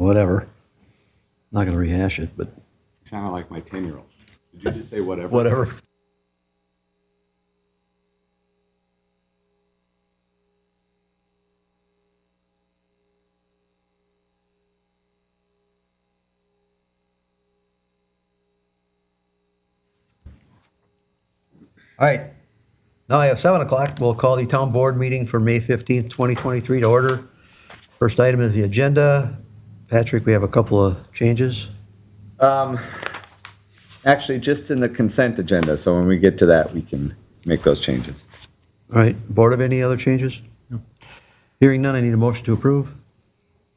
whatever. Not going to rehash it, but You sounded like my 10-year-old. Did you just say whatever? whatever. All right. Now I have 7 o'clock. We'll call the town board meeting for May 15th, 2023 to order. First item is the agenda. Patrick, we have a couple of changes. Actually, just in the consent agenda, so when we get to that, we can make those changes. All right. Board, have any other changes? No. Hearing none, I need a motion to approve.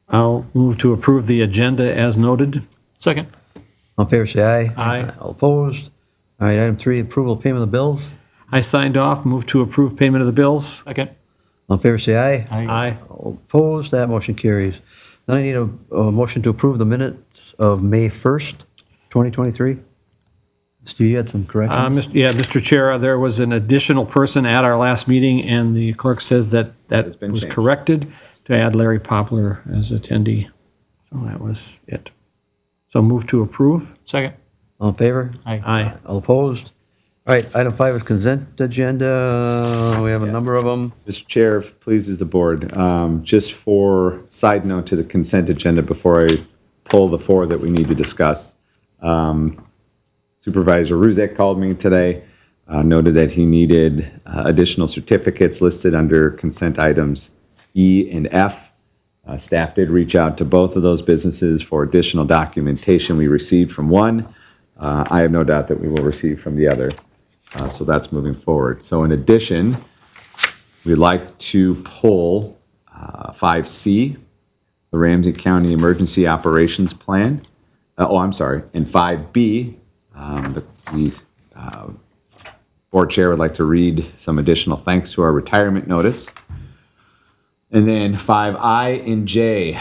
I'll move to approve the agenda as noted. Second. All in favor, say aye. Aye. All opposed? All right, item 3, approval of payment of the bills. I signed off, move to approve payment of the bills. Second. All in favor, say aye. Aye. All opposed? That motion carries. Then I need a motion to approve the minutes of May 1st, 2023. Steve, you had some corrections? Mr. Chair, there was an additional person at our last meeting, and the clerk says that Has been was changed. corrected to add Larry Poplar as attendee. So that was it. So move to approve. Second. All in favor? Aye. All opposed? All right, item 5 is consent agenda. We have a number of them. Mr. Chair, if it pleases the board, just for side note to the consent agenda before I pull the 4 that we need to discuss. Supervisor Ruzek called me today, noted that he needed additional certificates listed under consent items E and F. Staff did reach out to both of those businesses for additional documentation we received from one. I have no doubt that we will receive from the other. So that's moving forward. So in addition, we'd like to pull 5C, the Ramsey County Emergency Operations Plan. And 5B, the board chair would like to read some additional thanks to our retirement notice. And then 5I and J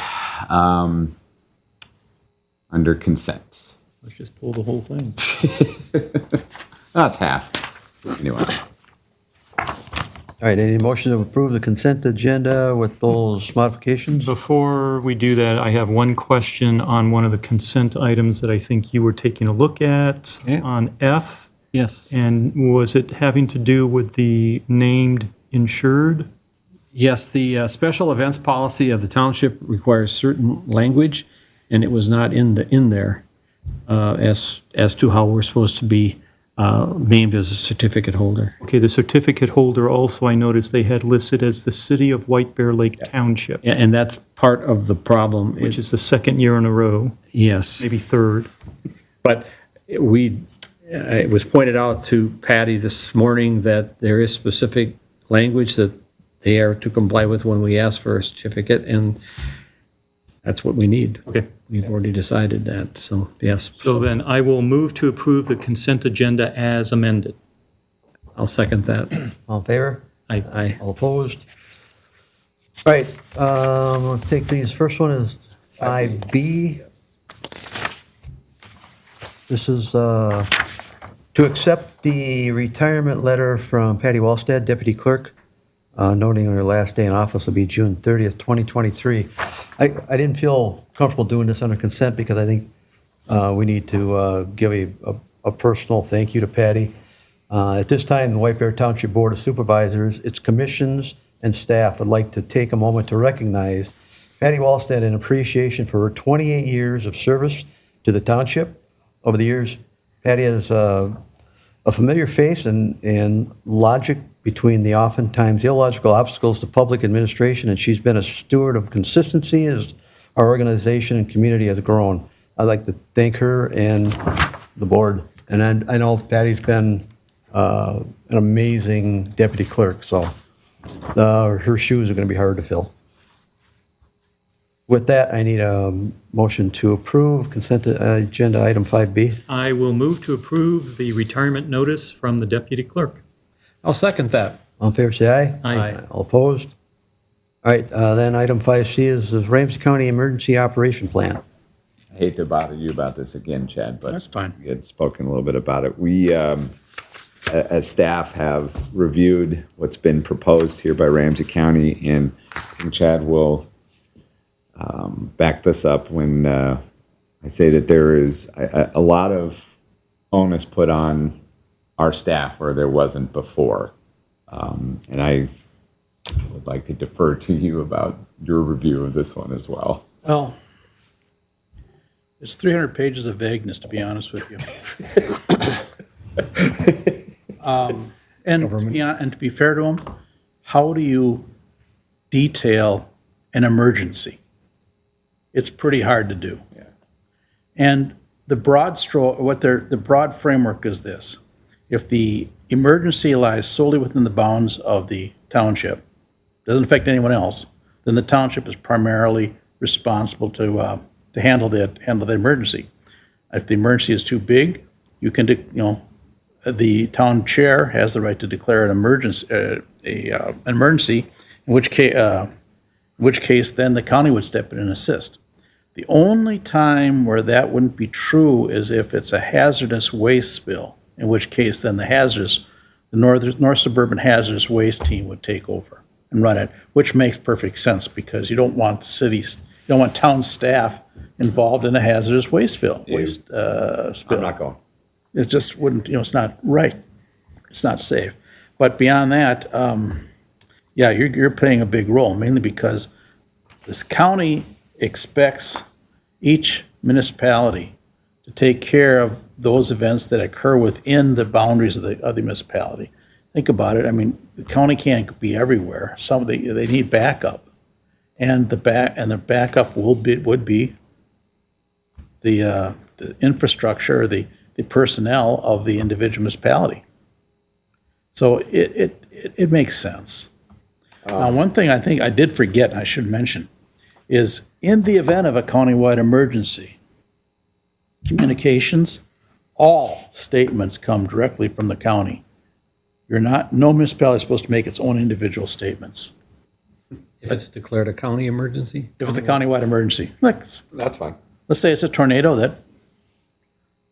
under consent. Let's just pull the whole thing. That's half. Anyway, All right, any motion to approve the consent agenda with those modifications? Before we do that, I have one question on one of the consent items that I think you were taking a look at Okay. on F. Yes. And was it having to do with the named insured? Yes, the special events policy of the township requires certain language, and it was not in there as to how we're supposed to be named as a certificate holder. Okay, the certificate holder also, I noticed they had listed as the City of White Bear Lake Township, And that's part of the problem. which is the second year in a row, Yes. maybe third. But it was pointed out to Patty this morning that there is specific language that they are to comply with when we ask for a certificate, and that's what we need. Okay. We've already decided that, so yes. So then I will move to approve the consent agenda as amended. I'll second that. All in favor? Aye. All opposed? All right, let's take these. First one is 5B. This is to accept the retirement letter from Patty Wallstead, Deputy Clerk, noting her last day in office will be June 30th, 2023. I didn't feel comfortable doing this under consent because I think we need to give a personal thank you to Patty. At this time, the White Bear Township Board of Supervisors, its commissions, and staff would like to take a moment to recognize Patty Wallstead in appreciation for her 28 years of service to the township. Over the years, Patty has a familiar face and logic between the oftentimes illogical obstacles to public administration, and she's been a steward of consistency as our organization and community has grown. I'd like to thank her and the board. And I know Patty's been an amazing deputy clerk, so her shoes are going to be hard to fill. With that, I need a motion to approve consent agenda item 5B. I will move to approve the retirement notice from the deputy clerk. I'll second that. All in favor, say aye. Aye. All opposed? All right, then item 5C is Ramsey County Emergency Operation Plan. I hate to bother you about this again, Chad, but That's fine. we had spoken a little bit about it. We, as staff, have reviewed what's been proposed here by Ramsey County, and Chad will back this up when I say that there is a lot of onus put on our staff where there wasn't before. And I would like to defer to you about your review of this one as well. Well, it's 300 pages of vagueness, to be honest with you. And to be fair to them, how do you detail an emergency? It's pretty hard to do. Yeah. And the broad the broad framework is this: if the emergency lies solely within the bounds of the township, doesn't affect anyone else, then the township is primarily responsible to handle the emergency. If the emergency is too big, you can, the town chair has the right to declare an emergency, an emergency, in which case then the county would step in and assist. The only time where that wouldn't be true is if it's a hazardous waste spill, in which case then the North Suburban Hazardous Waste Team would take over and run it, which makes perfect sense because you don't want town staff involved in a hazardous waste spill. I'm not going. It just wouldn't, it's not right. It's not safe. But beyond that, you're playing a big role, mainly because this county expects each municipality to take care of those events that occur within the boundaries of the municipality. Think about it. I mean, the county can't be everywhere. They need backup, and the backup would be the infrastructure, the personnel of the individual municipality. So it makes sense. Now, one thing I think I did forget, and I should mention, is in the event of a countywide emergency, communications, all statements come directly from the county. No municipality is supposed to make its own individual statements. If it's declared a county emergency? If it's a countywide emergency, like, That's fine. let's say it's a tornado that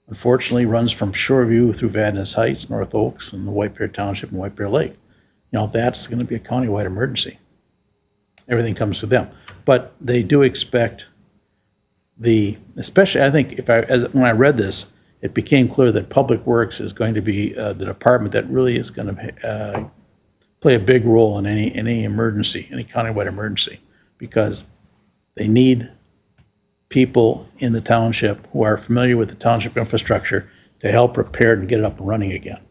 unfortunately runs from Shoreview through Vadnais Heights, North Oaks, and the White Bear Township and White Bear Lake. That's going to be a countywide emergency. Everything comes through them. But they do expect especially I think when I read this, it became clear that Public Works is going to be the department that really is going to play a big role in any emergency, any countywide emergency, because they need people in the township who are familiar with the township infrastructure to help repair it and get it up and running again.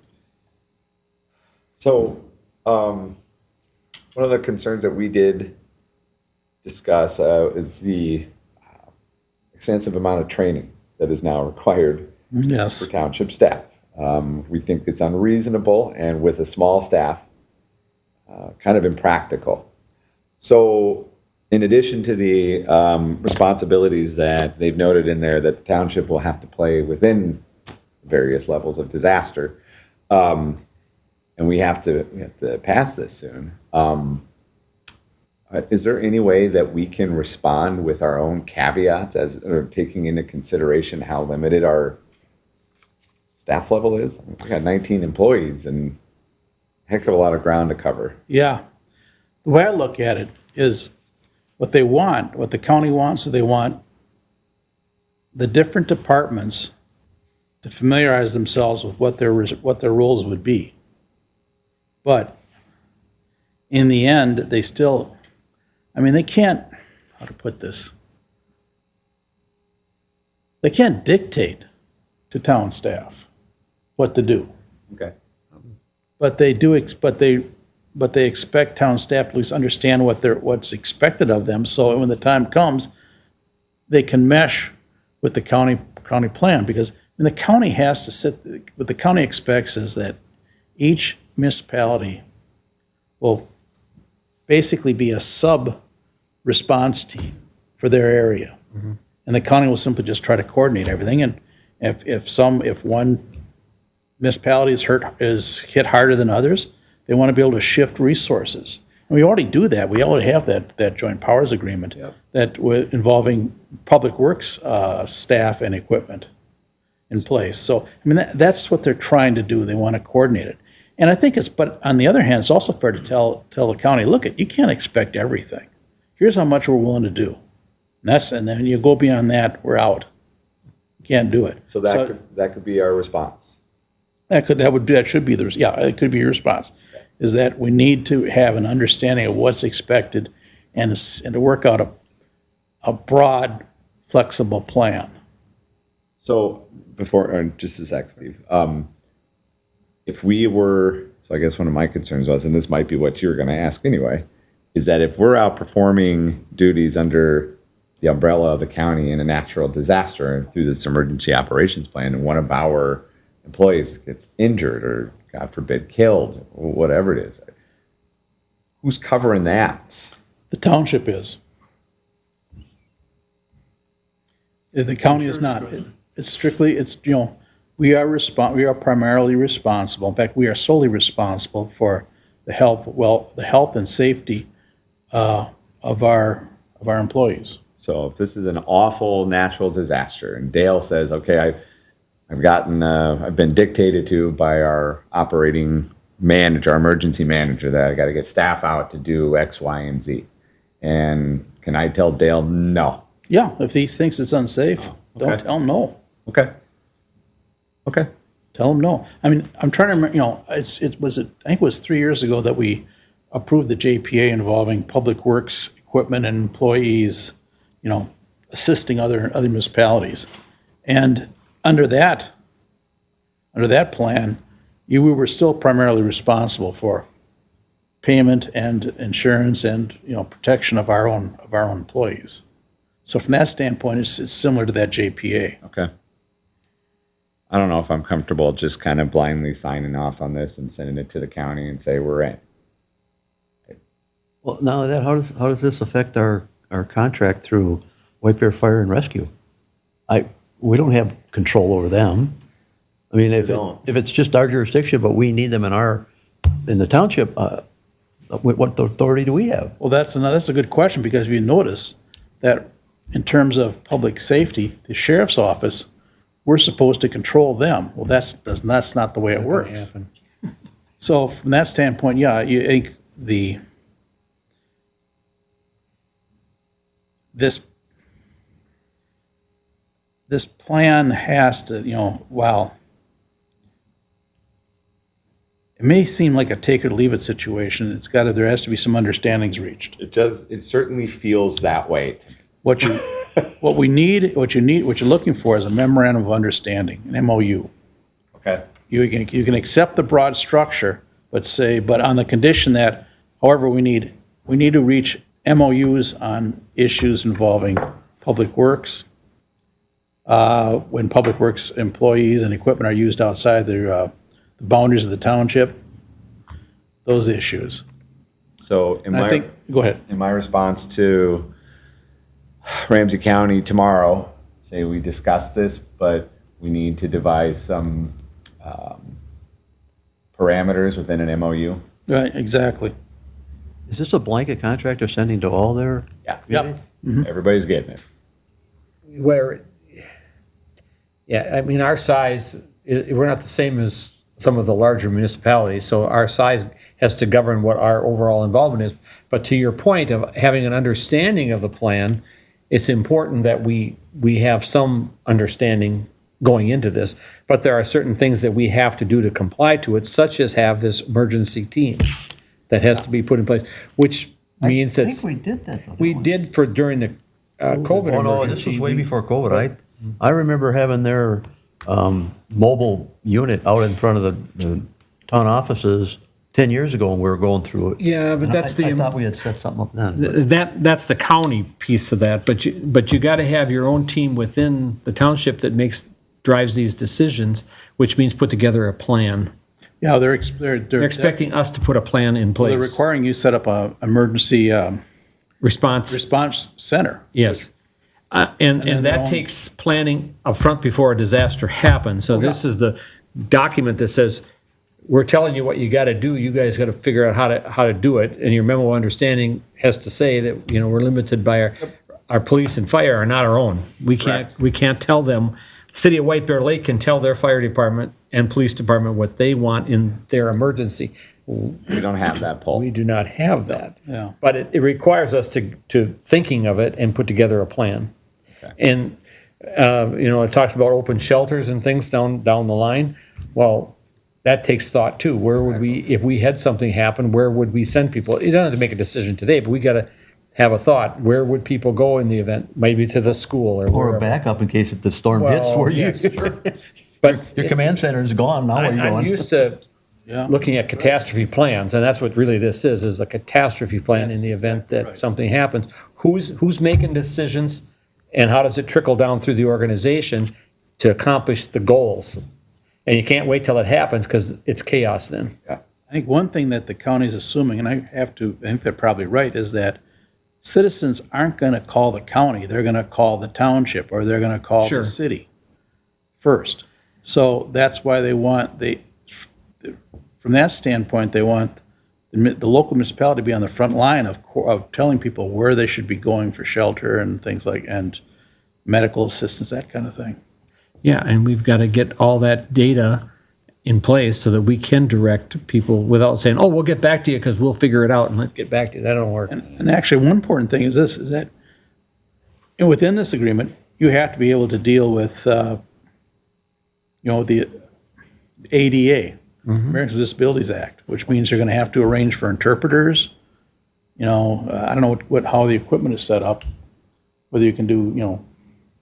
So, one of the concerns that we did discuss is the extensive amount of training that is now required Yes. for township staff. We think it's unreasonable and with a small staff, kind of impractical. So, in addition to the responsibilities that they've noted in there that the township will have to play within various levels of disaster, and we have to pass this soon. Is there any way that we can respond with our own caveats or taking into consideration how limited our staff level is? We got 19 employees and a heck of a lot of ground to cover. Yeah. The way I look at it is what the county wants, is they want the different departments to familiarize themselves with what their roles would be. But in the end, they can't, how to put this? They can't dictate to town staff what to do. Okay. But they expect town staff to at least understand what's expected of them, so when the time comes, they can mesh with the county plan, because the county has to what the county expects is that each municipality will basically be a sub-response team for their area. Mm-hmm. And the county will simply just try to coordinate everything, and if one municipality is hit harder than others, they want to be able to shift resources. And we already do that. We already have that joint powers agreement. Yep. Involving Public Works staff and equipment in place. So, that's what they're trying to do. They want to coordinate it. And I think but on the other hand, it's also fair to tell the county, look, you can't expect everything. Here's how much we're willing to do. And then you go beyond that, we're out. Can't do it. So that could be our response. That should be it could be your response, is that we need to have an understanding of what's expected and to work out a broad, flexible plan. So just a sec, Steve. If we were, so I guess one of my concerns was, and this might be what you're going to ask anyway, is that if we're out performing duties under the umbrella of the county in a natural disaster and through this emergency operations plan, and one of our employees gets injured or, God forbid, killed, or whatever it is, who's covering that? The township is. The county is not. It's strictly, we are primarily responsible. In fact, we are solely responsible for the health and safety of our employees. So if this is an awful natural disaster and Dale says, okay, I've been dictated to by our operating manager, our emergency manager, that I got to get staff out to do X, Y, and Z. And can I tell Dale no? Yeah, if he thinks it's unsafe, don't tell him no. Okay. Tell him no. I mean, I'm trying to remember, I think it was 3 years ago that we approved the JPA involving public works equipment and employees, assisting other municipalities. And under that plan, we were still primarily responsible for payment and insurance and, protection of our own employees. So from that standpoint, it's similar to that JPA. Okay. I don't know if I'm comfortable just kind of blindly signing off on this and sending it to the county and say we're in. Well, now that, how does this affect our contract through White Bear Fire and Rescue? We don't have control over them. I mean, if it's just our jurisdiction, but we need them in the township, what authority do we have? Well, that's a good question, because if you notice that in terms of public safety, the sheriff's office, we're supposed to control them. Well, that's not the way it works. So from that standpoint, yeah, you think this plan has to, while it may seem like a take it or leave it situation, there has to be some understandings reached. It certainly feels that way to me. What you're looking for is a memorandum of understanding, an MOU. Okay. You can accept the broad structure, but on the condition that, however, we need to reach MOUs on issues involving public works, when public works employees and equipment are used outside the boundaries of the township, those issues. So go ahead. In my response to Ramsey County tomorrow, say we discussed this, but we need to devise some parameters within an MOU. Right, exactly. Is this a blanket contract they're sending to all their? Yeah. Yep. Everybody's getting it. I mean, our size, we're not the same as some of the larger municipalities, so our size has to govern what our overall involvement is. But to your point of having an understanding of the plan, it's important that we have some understanding going into this. But there are certain things that we have to do to comply to it, such as have this emergency team that has to be put in place, which means that. I think we did that, though. We did during the COVID Oh, no, emergency. this was way before COVID. I remember having their mobile unit out in front of the town offices 10 years ago when we were going through it. Yeah, but that's I thought we had set something up then. that's the county piece of that. But you got to have your own team within the township that drives these decisions, which means put together a plan. Yeah, they're They're expecting us to put a plan in place. they're requiring you set up a emergency response center. Yes. And that takes planning up front before a disaster happens. So this is the document that says, we're telling you what you got to do. You guys got to figure out how to do it. And your memo of understanding has to say that, we're limited by our police and fire are not our own. We can't tell them City of White Bear Lake can tell their fire department and police department what they want in their emergency. We don't have that pull. We do not have that. Yeah. But it requires us to thinking of it and put together a plan. Okay. And, it talks about open shelters and things down the line. Well, that takes thought too. Where would we, if we had something happen, where would we send people? You don't have to make a decision today, but we got to have a thought. Where would people go in the event? Maybe to the school or Or a wherever. backup in case the storm hits Well, for you. yes, sure. But Your command center is gone, now where are you I'm going? used to Yeah. looking at catastrophe plans, and that's what really this is a catastrophe plan in the event that right. something happens. Who's making decisions, and how does it trickle down through the organization to accomplish the goals? And you can't wait till it happens, because it's chaos then. I think one thing that the county is assuming, and I think they're probably right, is that citizens aren't going to call the county. They're going to call the township, or they're going to call Sure. the city first. So that's why from that standpoint, they want the local municipality to be on the front line of telling people where they should be going for shelter and things and medical assistance, that kind of thing. Yeah, and we've got to get all that data in place so that we can direct people without saying, oh, we'll get back to you because we'll figure it out and let's get back to you. That don't work. And actually, one important thing is this, is that within this agreement, you have to be able to deal with, the ADA, Americans with Disabilities Act, which means you're going to have to arrange for interpreters. I don't know how the equipment is set up, whether you can do,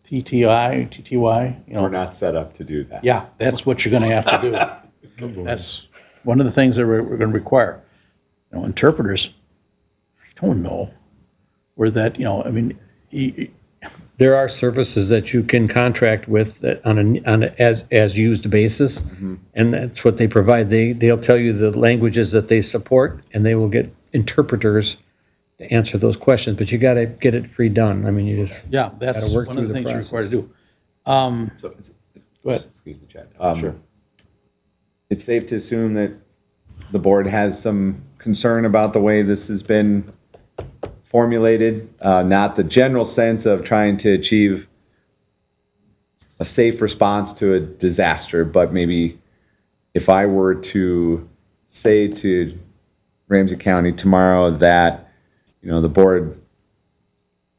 TTY. We're not set up to do that. Yeah, that's what you're going to have to do. That's one of the things that we're going to require. Interpreters, I don't know where that, There are services that you can contract with that on a as used basis, and that's what they provide. They'll tell you the languages that they support, and they will get interpreters to answer those questions. But you got to get it pre-done. I mean, you just yeah, that's gotta work one of the through the things you're required to do. So, Go ahead. excuse me, Chad. Sure. It's safe to assume that the board has some concern about the way this has been formulated, not the general sense of trying to achieve a safe response to a disaster, but maybe if I were to say to Ramsey County tomorrow that, the board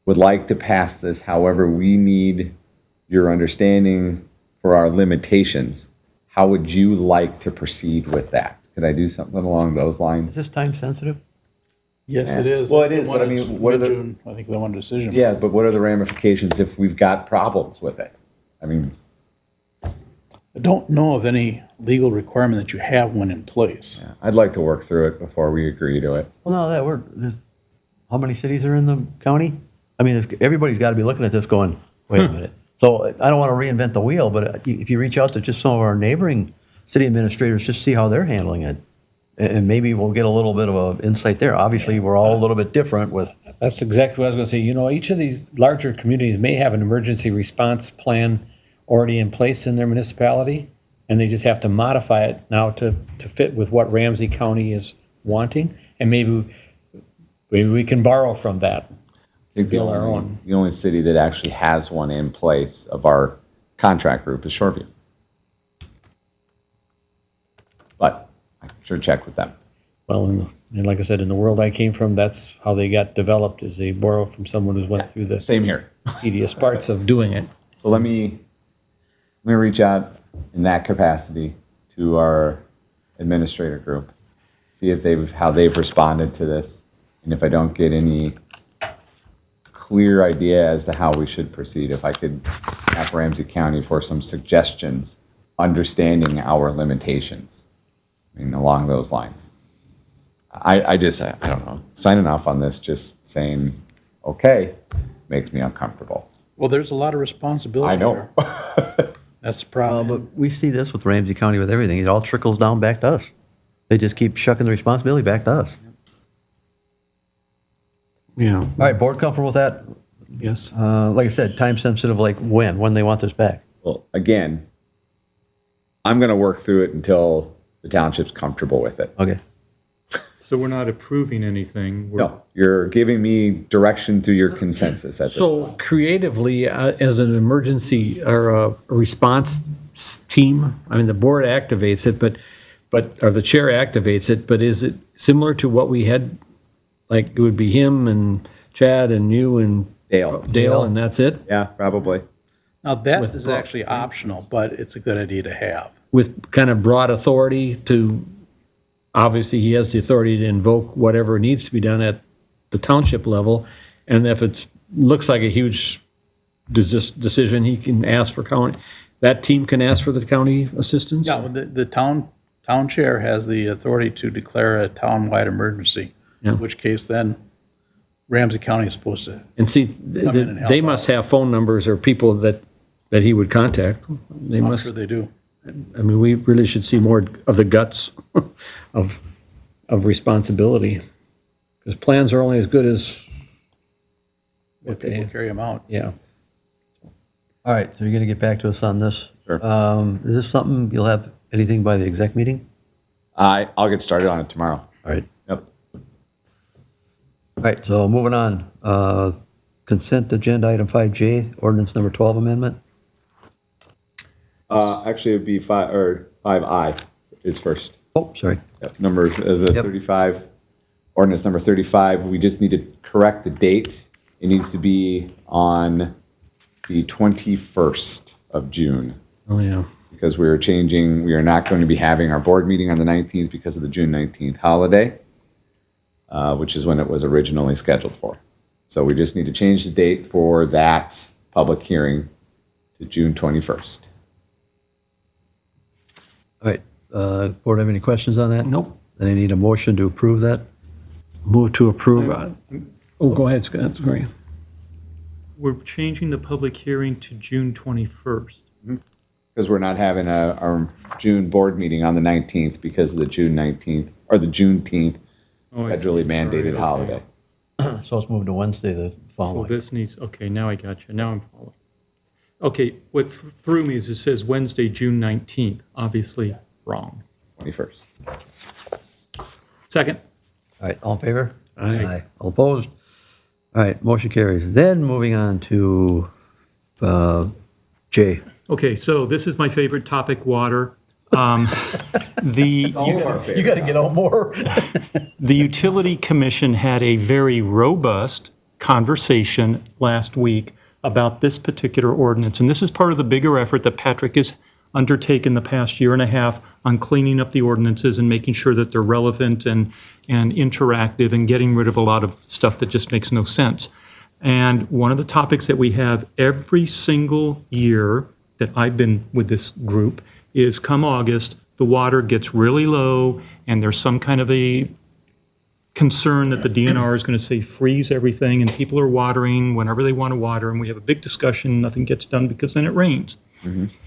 would like to pass this, however, we need your understanding for our limitations, how would you like to proceed with that? Could I do something along those Is lines? this time sensitive? Yes, it is. Well, it is, but I mean, what are the- Mid-June, I think they want a decision. Yeah, but what are the ramifications if we've got problems with it? I mean, I don't know of any legal requirement that you have one in place. I'd like to work through it before we agree to it. Well, no, how many cities are in the county? I mean, everybody's got to be looking at this going, wait a minute. So I don't want to reinvent the wheel, but if you reach out to just some of our neighboring city administrators, just see how they're handling it. And maybe we'll get a little bit of an insight there. Obviously, we're all a little bit different with, That's exactly what I was going to say. Each of these larger communities may have an emergency response plan already in place in their municipality, and they just have to modify it now to fit with what Ramsey County is wanting, and maybe we can borrow from that. I think Build our own. the only city that actually has one in place of our contract group is Shoreview. But I can sure check with them. Well, and like I said, in the world I came from, that's how they got developed, is they borrow from someone who's went through the Same here. tedious parts of doing it. So let me reach out in that capacity to our administrator group, see if how they've responded to this, and if I don't get any clear idea as to how we should proceed, if I could ask Ramsey County for some suggestions, understanding our limitations, along those lines. I don't know, signing off on this, just saying, okay, makes me uncomfortable. Well, there's a lot of responsibility I know. there. That's the problem. but we see this with Ramsey County with everything. It all trickles down back to us. They just keep shucking the responsibility back to us. Yeah. All right, board comfortable with that? Yes. Like I said, time sensitive, like when they want this back. Well, again, I'm going to work through it until the township's comfortable with it. Okay. So we're not approving anything. No, you're giving me direction through your consensus at this. So creatively, as an emergency or a response team, I mean, the board activates it, or the chair activates it, but is it similar to what we had? Like, it would be him and Chad and you and Dale. and that's it? Yeah, probably. Now, that is actually optional, but it's a good idea to have. With kind of broad authority to, obviously, he has the authority to invoke whatever needs to be done at the township level. And if it looks like a huge decision, he can ask for county, that team can ask for the county assistance? Yeah, well, the town chair has the authority to declare a town-wide emergency, Yeah. in which case then Ramsey County is supposed to. And see, Come in and help they must have phone numbers or people that he would contact. They I'm must, sure they do. I mean, we really should see more of the guts of responsibility. Because plans are only as good as If people carry them out. yeah. All right, so you're going to get back to us on this? Sure. Is this something, you'll have anything by the exec meeting? I'll get started on it tomorrow. All right. Yep. All right, so moving on. Consent agenda item 5J, ordinance number 12 amendment. Actually, it'd be 5I is first. Oh, sorry. Yep. Numbers, the Yep. 35, ordinance number 35, we just need to correct the date. It needs to be on the 21st of June, Oh, yeah. because we are not going to be having our board meeting on the 19th because of the June 19th holiday, which is when it was originally scheduled for. So we just need to change the date for that public hearing to June 21st. All right, board have any questions on that? Nope. Then I need a motion to approve that. Move to approve. Go ahead, Scott, sorry. We're changing the public hearing to June 21st. Because we're not having our June board meeting on the 19th because of the June 19th, or the Juneteenth Oh, I see. federally Sorry, mandated okay. holiday. So let's move to Wednesday, the So following. this needs, okay, now I got you. Now I'm following. Okay, what threw me is it says Wednesday, June 19th. Obviously wrong. 21st. Second. All right, all in favor? Aye. All opposed? All right, motion carries. Then moving on to J. Okay, so this is my favorite topic, water. The You got to get out more. The Utility Commission had a very robust conversation last week about this particular ordinance. And this is part of the bigger effort that Patrick has undertaken the past year and a half on cleaning up the ordinances and making sure that they're relevant and interactive and getting rid of a lot of stuff that just makes no sense. And one of the topics that we have every single year that I've been with this group is come August, the water gets really low and there's some kind of a concern that the DNR is going to say freeze everything and people are watering whenever they want to water and we have a big discussion, nothing gets done because then it rains.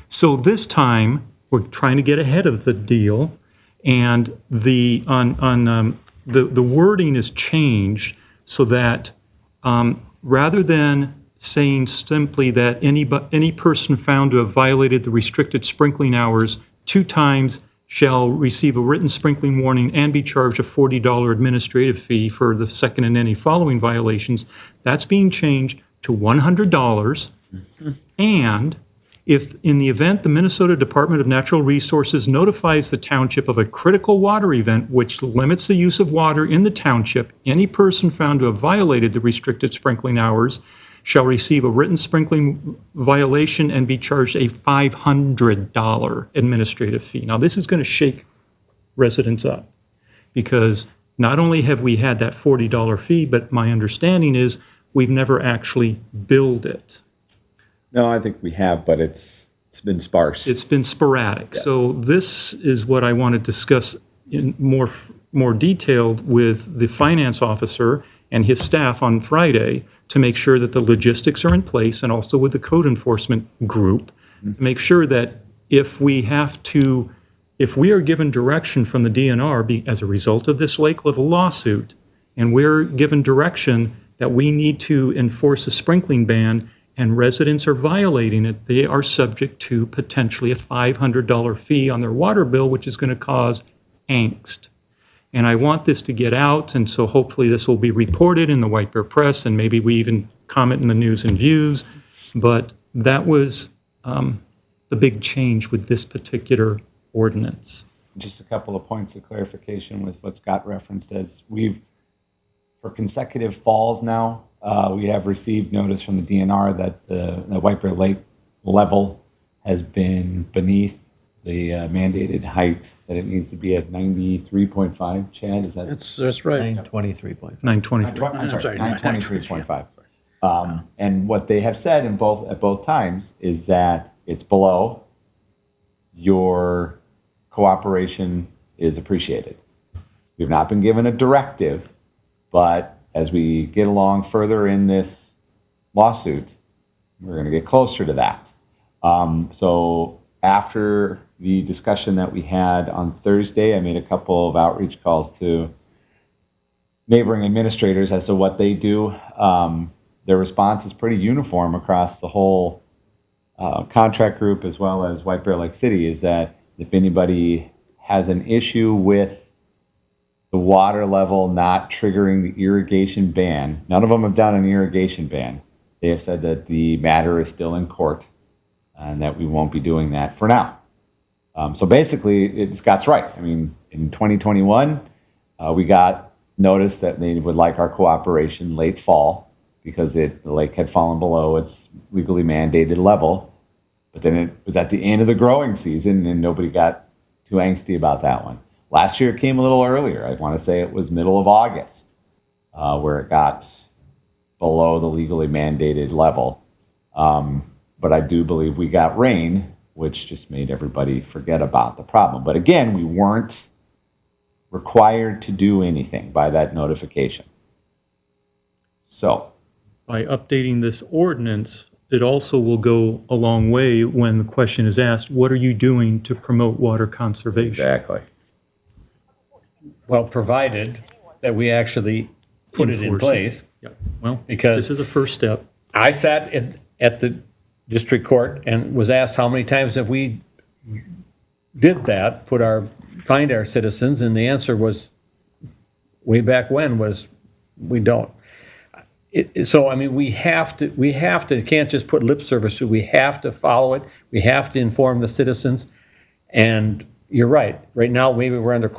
So this time, we're trying to get ahead of the deal and the wording is changed so that rather than saying simply that any person found to have violated the restricted sprinkling hours 2 times shall receive a written sprinkling warning and be charged a $40 administrative fee for the second and any following violations. That's being changed to $100. And if in the event the Minnesota Department of Natural Resources notifies the township of a critical water event which limits the use of water in the township, any person found to have violated the restricted sprinkling hours shall receive a written sprinkling violation and be charged a $500 administrative fee. Now, this is going to shake residents up because not only have we had that $40 fee, but my understanding is we've never actually billed it. No, I think we have, but it's been sparse. It's been sporadic. Yes. So this is what I want to discuss in more detailed with the finance officer and his staff on Friday to make sure that the logistics are in place and also with the code enforcement group to make sure that if we are given direction from the DNR as a result of this lake level lawsuit, and we're given direction that we need to enforce a sprinkling ban and residents are violating it, they are subject to potentially a $500 fee on their water bill, which is going to cause angst. And I want this to get out, and so hopefully this will be reported in the White Bear Press, and maybe we even comment in the News and Views. But that was the big change with this particular ordinance. Just a couple of points of clarification with what Scott referenced as for consecutive falls now, we have received notice from the DNR that the White Bear Lake level has been beneath the mandated height that it needs to be at 93.5. Chad, is that? That's right. 923.5. 923. I'm sorry, sorry, 923.5. And what they have said at both times is that it's below. Your cooperation is appreciated. We've not been given a directive, but as we get along further in this lawsuit, we're going to get closer to that. So after the discussion that we had on Thursday, I made a couple of outreach calls to neighboring administrators as to what they do. Their response is pretty uniform across the whole contract group as well as White Bear Lake City, is that if anybody has an issue with the water level not triggering the irrigation ban, none of them have done an irrigation ban. They have said that the matter is still in court and that we won't be doing that for now. So basically, Scott's right. I mean, in 2021, we got notice that they would like our cooperation late fall because the lake had fallen below its legally mandated level. But then it was at the end of the growing season and nobody got too angsty about that one. Last year it came a little earlier. I want to say it was middle of August where it got below the legally mandated level. But I do believe we got rain, which just made everybody forget about the problem. But again, we weren't required to do anything by that notification. So, By updating this ordinance, it also will go a long way when the question is asked, what are you doing to promote water conservation? exactly. Well, provided that we actually put it in Enforce it. place. Yeah, well, Because- this is a first step. I sat at the district court and was asked how many times have we did that, find our citizens, and the answer was, way back when, was we don't. So, I mean, we have to, can't just put lip service to, we have to follow it, we have to inform the citizens, and you're right, right now, maybe we're under,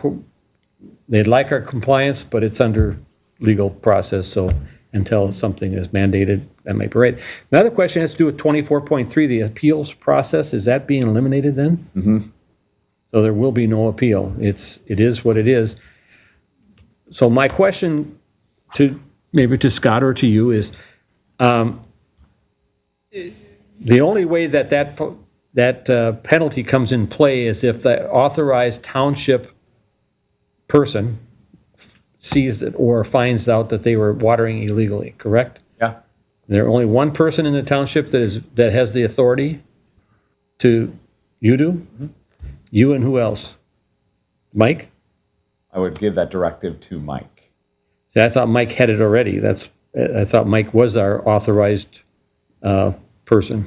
they'd like our compliance, but it's under legal process, so until something is mandated, that might be right. Another question has to do with 24.3, the appeals process, is that being eliminated then? Mm-hmm. So there will be no appeal, it is what it is. So my question maybe to Scott or to you is, the only way that penalty comes in play is if the authorized township person sees it or finds out that they were watering illegally, correct? Yeah. There only one person in the township that has the authority to, you do? Mm-hmm. You and who else? Mike? I would give that directive to Mike. See, I thought Mike had it already. I thought Mike was our authorized person.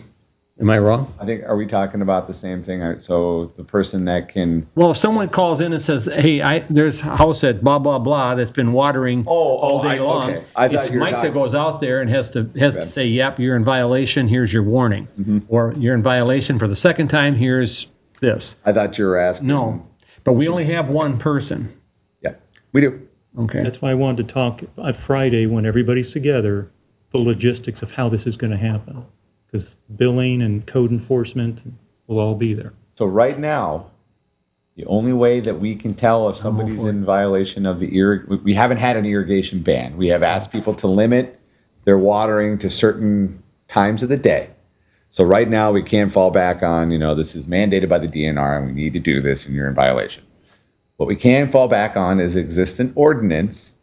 Am I wrong? I think, are we talking about the same thing? So the person that can, Well, if someone calls in and says, hey, there's a house at blah, blah, blah that's been watering all day long. okay. I thought It's you were Mike that talking- goes out there and has to say, yep, you're in violation, here's your warning. Mm-hmm. Or you're in violation for the second time, here's this. I thought you were asking. No, but we only have one person. Yeah, we do. Okay. That's why I wanted to talk on Friday when everybody's together, the logistics of how this is going to happen. Because billing and code enforcement will all be there. So right now, the only way that we can tell if somebody's in violation of we haven't had an irrigation ban. We have asked people to limit their watering to certain times of the day. So right now, we can't fall back on, this is mandated by the DNR and we need to do this and you're in violation. What we can fall back on is existing ordinance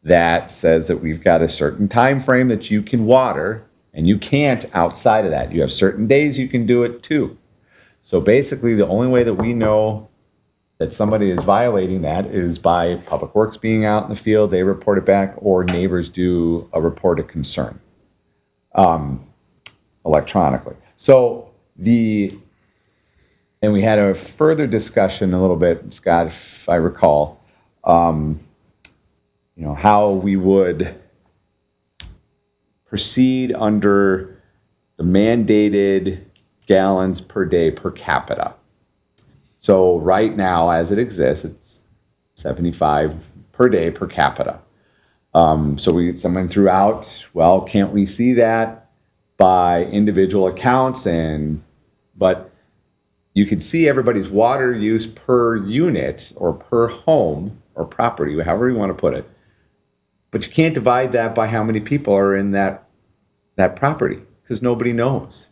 that says that we've got a certain time frame that you can water and you can't outside of that. You have certain days you can do it too. So basically, the only way that we know that somebody is violating that is by Public Works being out in the field, they report it back, or neighbors do a report of concern electronically. So and we had a further discussion a little bit, Scott, if I recall, how we would proceed under the mandated gallons per day per capita. So right now, as it exists, it's 75 per day per capita. So someone threw out, well, can't we see that by individual accounts? But you could see everybody's water use per unit or per home or property, however you want to put it. But you can't divide that by how many people are in that property, because nobody knows.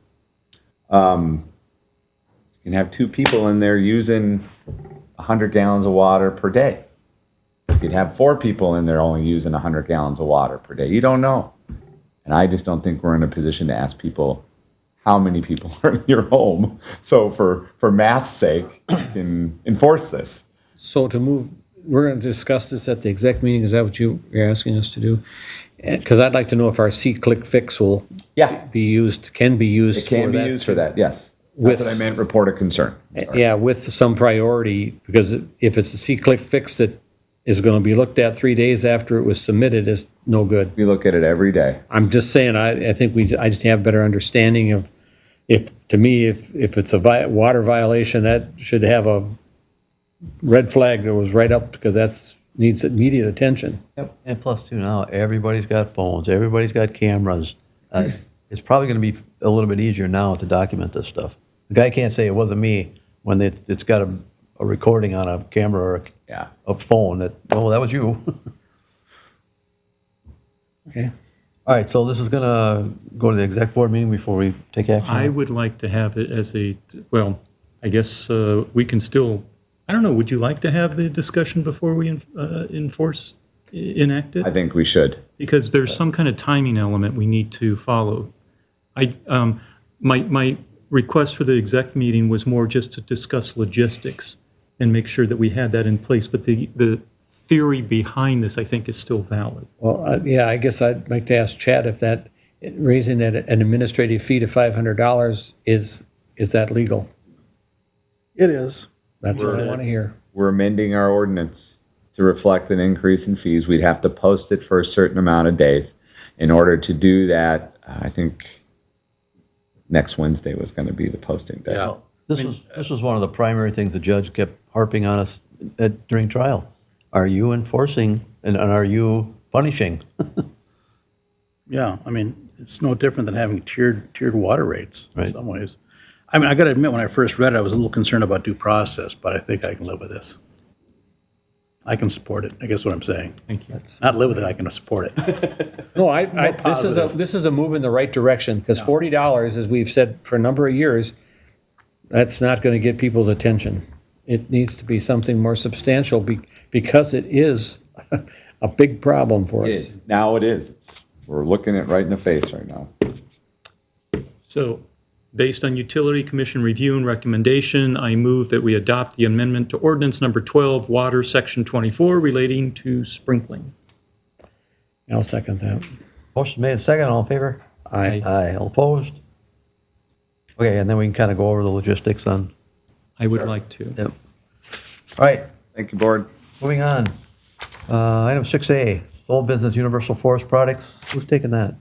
You can have 2 people in there using 100 gallons of water per day. You could have 4 people in there only using 100 gallons of water per day. You don't know. And I just don't think we're in a position to ask people how many people are in your home. So for math's sake, you can enforce this. So to move, we're going to discuss this at the exec meeting. Is that what you're asking us to do? Because I'd like to know if our see-click-fix will be used, can be used It can for be that. used for that, yes. That's what I meant, report a concern. Sorry. Yeah, with some priority, because if it's a see-click-fix that is going to be looked at 3 days after it was submitted, is no good. We look at it every day. I'm just saying, I think I just have better understanding of, if it's a water violation, that should have a red flag that was right up, because needs immediate attention. Yep. And plus too, now everybody's got phones, everybody's got cameras. It's probably going to be a little bit easier now to document this stuff. The guy can't say it wasn't me when it's got a recording on a camera or a phone that, oh, that was you. Okay. All right, so this is going to go to the exec board meeting before we take action? I would like to have it as well, I guess we can still, I don't know, would you like to have the discussion before we enact it? I think we should. Because there's some kind of timing element we need to follow. My request for the exec meeting was more just to discuss logistics and make sure that we had that in place, but the theory behind this, I think, is still valid. Well, I guess I'd like to ask Chad if raising that an administrative fee to $500 is that legal? It is. That's what I want to hear. We're amending our ordinance to reflect an increase in fees. We'd have to post it for a certain amount of days. In order to do that, I think next Wednesday was going to be the posting day. Yeah. This was one of the primary things the judge kept harping on us during trial. Are you enforcing and are you punishing? Yeah, I mean, it's no different than having tiered water rates in Right. some ways. I mean, I got to admit, when I first read it, I was a little concerned about due process, but I think I can live with this. I can support it, I guess what I'm saying. Thank you. Not live with it, I can support it. No, this is a move in the right direction, because $40, as we've said for a number of years, that's not going to get people's attention. It needs to be something more substantial because it is a big problem for us. Now it is. We're looking it right in the face right now. So, based on Utility Commission review and recommendation, I move that we adopt the amendment to ordinance number 12, Water, Section 24, relating to sprinkling. I'll second that. Motion made and second, all in favor? Aye. Aye, all opposed? Okay, and then we can kind of go over the logistics on, I would like to. yep. All right, Thank you, board. moving on. Item 6A, Old Business Universal Forest Products. Who's taking that?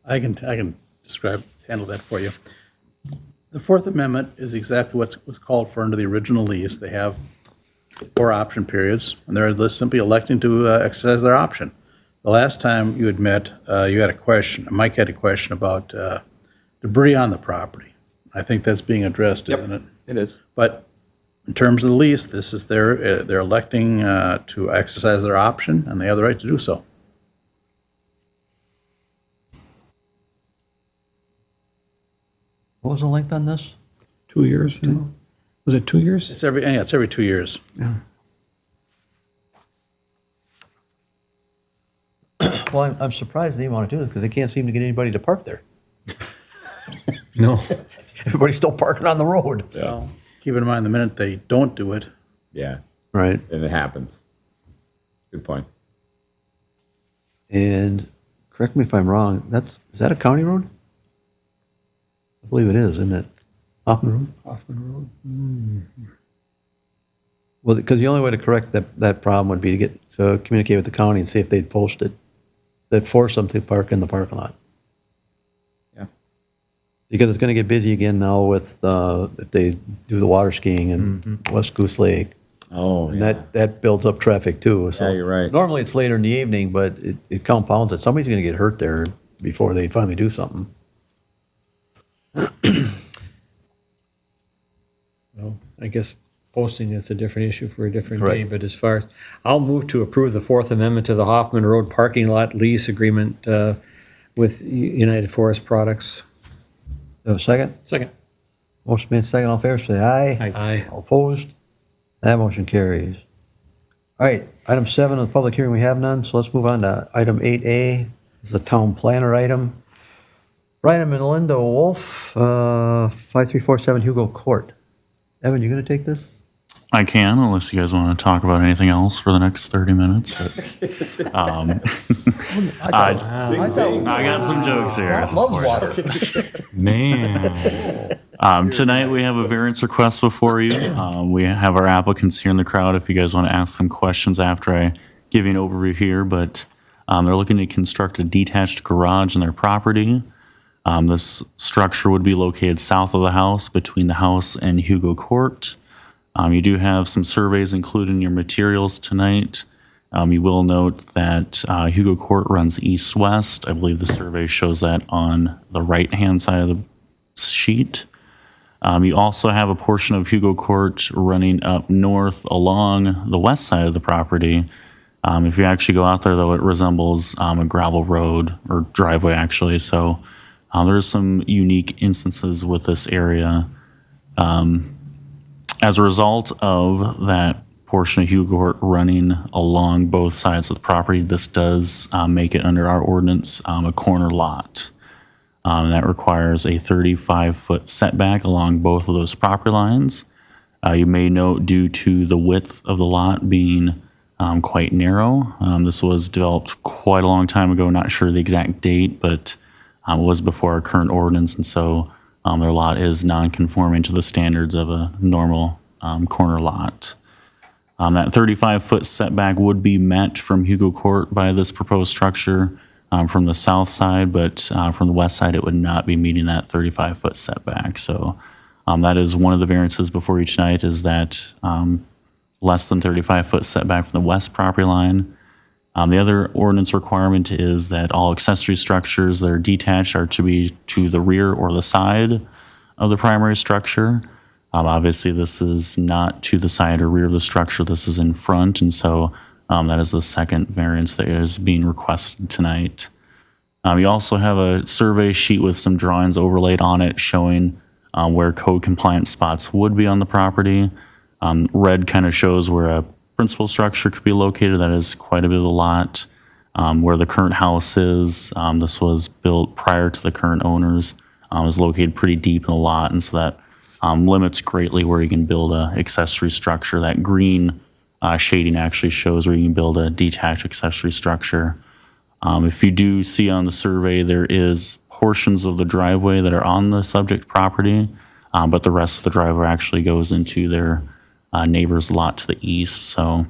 I can handle that for you. The Fourth Amendment is exactly what's called for under the original lease. They have 4 option periods, and they're simply electing to exercise their option. The last time you had met, you had a question, Mike had a question about debris on the property. I think that's being addressed, isn't it? It is. But in terms of the lease, this is they're electing to exercise their option, and they have the right to do so. What was the length on this? 2 years? Was it 2 years? It's every 2 years. Well, I'm surprised they want to do this because they can't seem to get anybody to park there. No. Everybody's still parking on the road. Yeah. Keep in mind, the minute they don't do it, Yeah. Right. And it happens. Good point. And correct me if I'm wrong, is that a county road? I believe it is, isn't it? Hoffman Road? Hoffman Road? Well, because the only way to correct that problem would be to communicate with the county and see if they'd post it, that force them to park in the parking lot. Yeah. Because it's going to get busy again now with, if they do the water skiing in West Goose Lake. Oh, And yeah. that builds up traffic too. So Yeah, you're right. Normally it's later in the evening, but it compounds it. Somebody's going to get hurt there before they finally do something. Well, I guess posting is a different issue for a different Right. day, but as far as, I'll move to approve the Fourth Amendment to the Hoffman Road parking lot lease agreement with United Forest Products. Do I have a second? Second. Motion made second. All in favor, say aye. Aye. All opposed? That motion carries. All right, item 7 of the public hearing, we have none, so let's move on to item 8A, the town planner item. Brian and Melinda Wolf, 5347 Hugo Court. Evan, you going to take this? I can, unless you guys want to talk about anything else for the next 30 minutes. But, I got some jokes here. Man. Tonight we have a variance request before you. We have our applicants here in the crowd if you guys want to ask them questions after I give you an overview here. But they're looking to construct a detached garage in their property. This structure would be located south of the house, between the house and Hugo Court. You do have some surveys included in your materials tonight. You will note that Hugo Court runs east-west. I believe the survey shows that on the right-hand side of the sheet. You also have a portion of Hugo Court running up north along the west side of the property. If you actually go out there, though, it resembles a gravel road or driveway, actually. So there's some unique instances with this area. As a result of that portion of Hugo Court running along both sides of the property, this does make it under our ordinance a corner lot. That requires a 35-foot setback along both of those property lines. You may note, due to the width of the lot being quite narrow, this was developed quite a long time ago, not sure the exact date, but it was before our current ordinance, and so their lot is non-conforming to the standards of a normal corner lot. That 35-foot setback would be met from Hugo Court by this proposed structure from the south side, but from the west side, it would not be meeting that 35-foot setback. So that is one of the variances before you tonight, is that less than 35-foot setback from the west property line. The other ordinance requirement is that all accessory structures that are detached are to be to the rear or the side of the primary structure. Obviously, this is not to the side or rear of the structure. This is in front, and so that is the second variance that is being requested tonight. You also have a survey sheet with some drawings overlaid on it showing where code compliant spots would be on the property. Red kind of shows where a principal structure could be located. That is quite a bit of the lot. Where the current house is, this was built prior to the current owners, is located pretty deep in the lot, and so that limits greatly where you can build a accessory structure. That green shading actually shows where you can build a detached accessory structure. If you do see on the survey, there is portions of the driveway that are on the subject property, but the rest of the driveway actually goes into their neighbor's lot to the east. So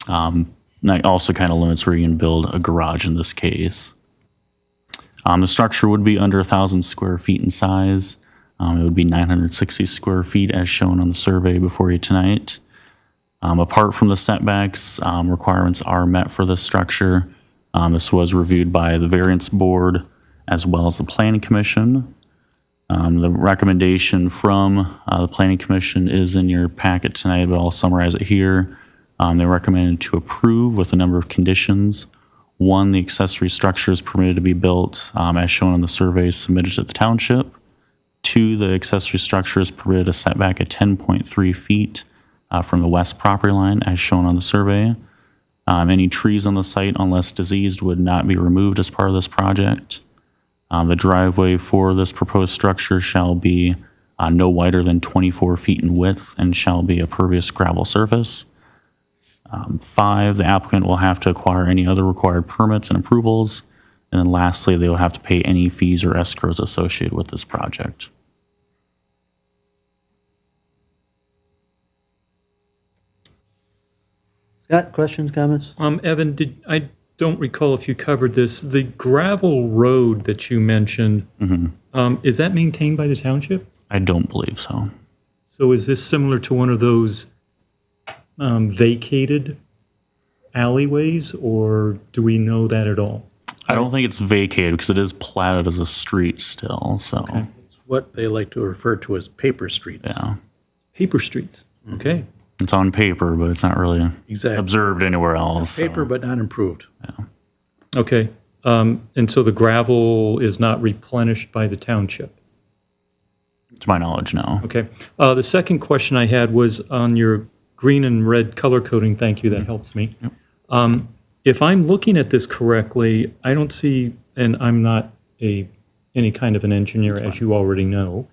that also kind of limits where you can build a garage in this case. The structure would be under 1,000 square feet in size. It would be 960 square feet as shown on the survey before you tonight. Apart from the setbacks, requirements are met for this structure. This was reviewed by the variance board as well as the planning commission. The recommendation from the planning commission is in your packet tonight, but I'll summarize it here. They recommended to approve with a number of conditions. 1, the accessory structure is permitted to be built as shown on the survey submitted to the township. 2, the accessory structure is permitted a setback at 10.3 feet from the west property line as shown on the survey. Any trees on the site, unless diseased, would not be removed as part of this project. The driveway for this proposed structure shall be no wider than 24 feet in width and shall be a pervious gravel surface. 5, the applicant will have to acquire any other required permits and approvals. And then lastly, they will have to pay any fees or escrows associated with this project. Got questions, comments? Evan, I don't recall if you covered this. The gravel road that you mentioned, is that maintained by the township? I don't believe so. So is this similar to one of those vacated alleyways, or do we know that at all? I don't think it's vacated because it is platted as a street still, so, It's what they like to refer to as paper streets. yeah. Paper streets. Okay. It's on paper, but it's not really Exactly. observed anywhere else. so. Paper, but not improved. Okay. And so the gravel is not replenished by the township? To my knowledge, no. Okay. The second question I had was on your green and red color coding. Thank you, that helps me. If I'm looking at this correctly, I don't see, and I'm not any kind of an engineer, as you already know.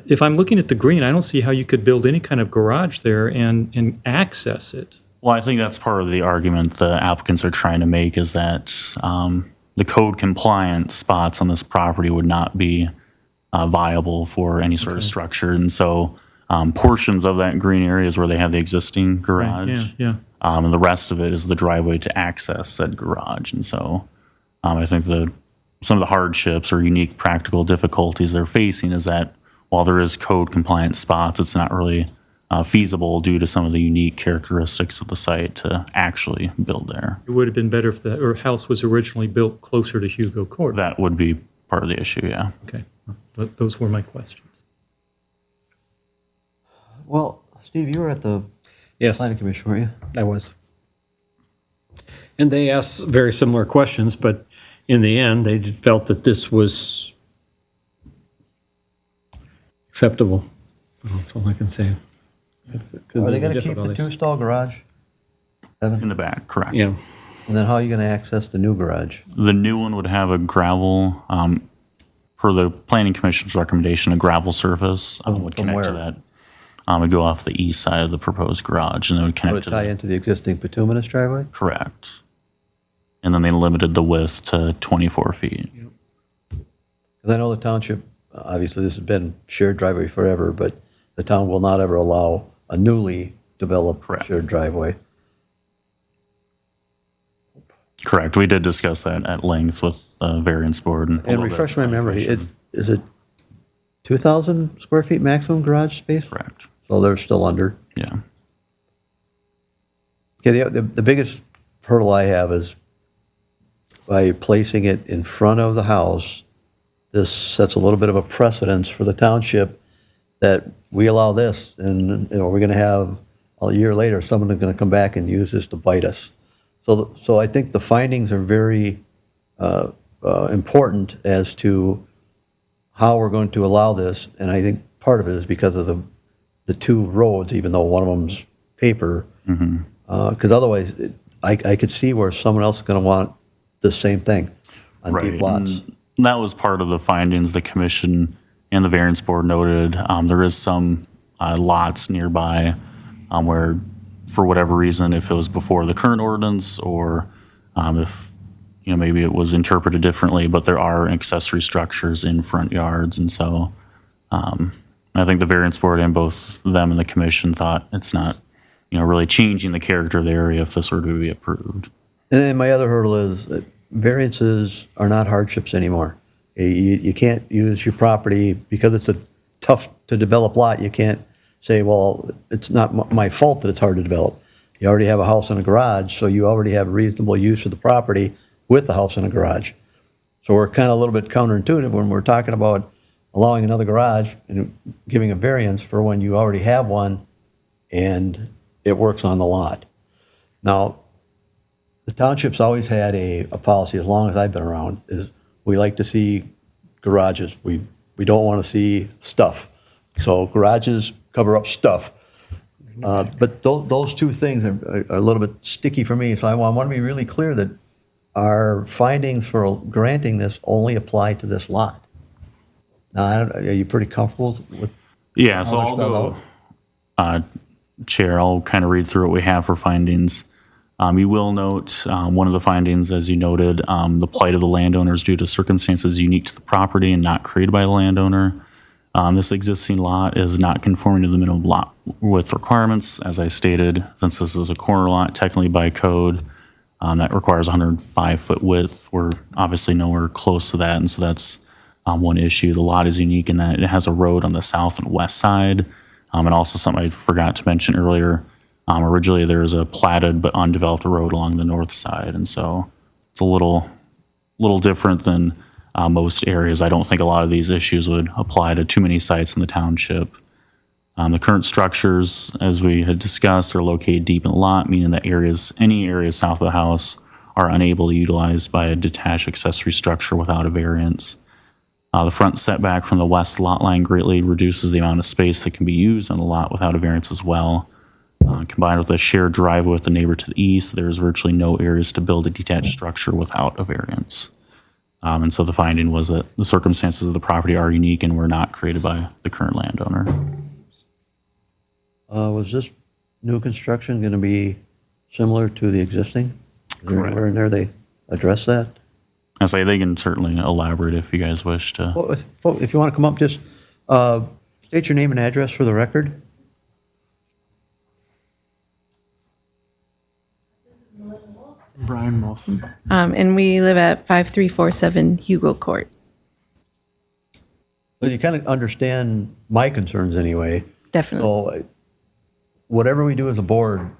If I'm looking at the green, I don't see how you could build any kind of garage there and access it. Well, I think that's part of the argument the applicants are trying to make is that the code compliant spots on this property would not be viable for any sort of structure. And so portions of that green area is where they have the existing garage. Yeah. And the rest of it is the driveway to access said garage. And so I think some of the hardships or unique practical difficulties they're facing is that while there is code compliant spots, it's not really feasible due to some of the unique characteristics of the site to actually build there. It would have been better if the house was originally built closer to Hugo Court. That would be part of the issue, yeah. Okay. Those were my questions. Well, Steve, you were at the Yes, planning commission, weren't you? I was. And they asked very similar questions, but in the end, they felt that this was acceptable. That's all I can say. Are they gonna keep the two-stall garage? In the back, correct. Yeah, And then how are you gonna access the new garage? The new one would have a gravel, per the planning commission's recommendation, a gravel surface would from connect to where? that. It would go off the east side of the proposed garage and it would Would connect it to tie the, into the existing bituminous driveway? correct. And then they limited the width to 24 feet. Because I know the township, obviously this has been shared driveway forever, but the town will not ever allow a newly developed Correct. shared driveway. Correct. We did discuss that at length with the variance board. And, a And little bit refresh of my memory, clarification. is it 2,000 square feet maximum garage space? Correct. So they're still under. Yeah. Okay, the biggest hurdle I have is by placing it in front of the house, this sets a little bit of a precedence for the township that we allow this, and we're going to have, a year later, someone is going to come back and use this to bite us. So I think the findings are very important as to how we're going to allow this, and I think part of it is because of the two roads, even though one of them's paper, because otherwise, I could see where someone else is going to want the same thing on deep lots. And that was part of the findings the commission and the variance board noted. There is some lots nearby where, for whatever reason, if it was before the current ordinance or if maybe it was interpreted differently, but there are accessory structures in front yards, and so I think the variance board and both them and the commission thought it's not really changing the character of the area if this were to be approved. And then my other hurdle is that variances are not hardships anymore. You can't use your property because it's a tough to develop lot. You can't say, well, it's not my fault that it's hard to develop. You already have a house and a garage, so you already have reasonable use of the property with the house and a garage. So we're kind of a little bit counterintuitive when we're talking about allowing another garage and giving a variance for when you already have one and it works on the lot. Now, the township's always had a policy, as long as I've been around, is we like to see garages. We don't want to see stuff. So garages cover up stuff. But those two things are a little bit sticky for me. So I want to be really clear that our findings for granting this only apply to this lot. Now, are you pretty comfortable with? Yeah, so they're I'll spelled go, Chair, I'll kind of read through what we have for findings. You will note one of the findings, as you noted, the plight of the landowner is due to circumstances unique to the property and not created by the landowner. This existing lot is not conforming to the minimum lot width requirements. As I stated, since this is a corner lot, technically by code, that requires 105-foot width. We're obviously nowhere close to that, and so that's one issue. The lot is unique in that it has a road on the south and west side, and also something I forgot to mention earlier. Originally, there was a platted but undeveloped road along the north side, and so it's a little different than most areas. I don't think a lot of these issues would apply to too many sites in the township. The current structures, as we had discussed, are located deep in the lot, meaning that any areas south of the house are unable to utilize by a detached accessory structure without a variance. The front setback from the west lot line greatly reduces the amount of space that can be used on the lot without a variance as well. Combined with a shared driveway with the neighbor to the east, there is virtually no areas to build a detached structure without a variance. And so the finding was that the circumstances of the property are unique and were not created by the current landowner. Was this new construction going to be similar to the existing? Correct. Where in there they address that? I say they can certainly elaborate if you guys wish to. Well, if you want to come up, just state your name and address for the record. Brian Wolf. And we live at 5347 Hugo Court. Well, you kind of understand my concerns anyway. Definitely. So whatever we do as a board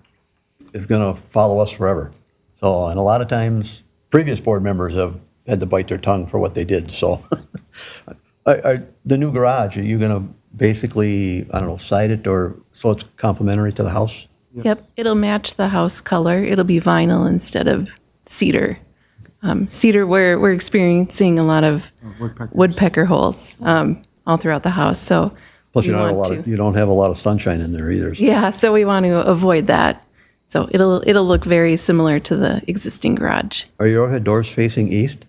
is going to follow us forever. So, and a lot of times, previous board members have had to bite their tongue for what they did. So the new garage, are you going to basically, I don't know, side it or so it's complementary to the house? Yep, it'll match the house color. It'll be vinyl instead of cedar. Cedar, we're experiencing a lot of woodpecker holes all throughout the house. So Plus, we you don't have a lot of sunshine in there either. So. Yeah, so we want to avoid that. So it'll look very similar to the existing garage. Are your overhead doors facing east?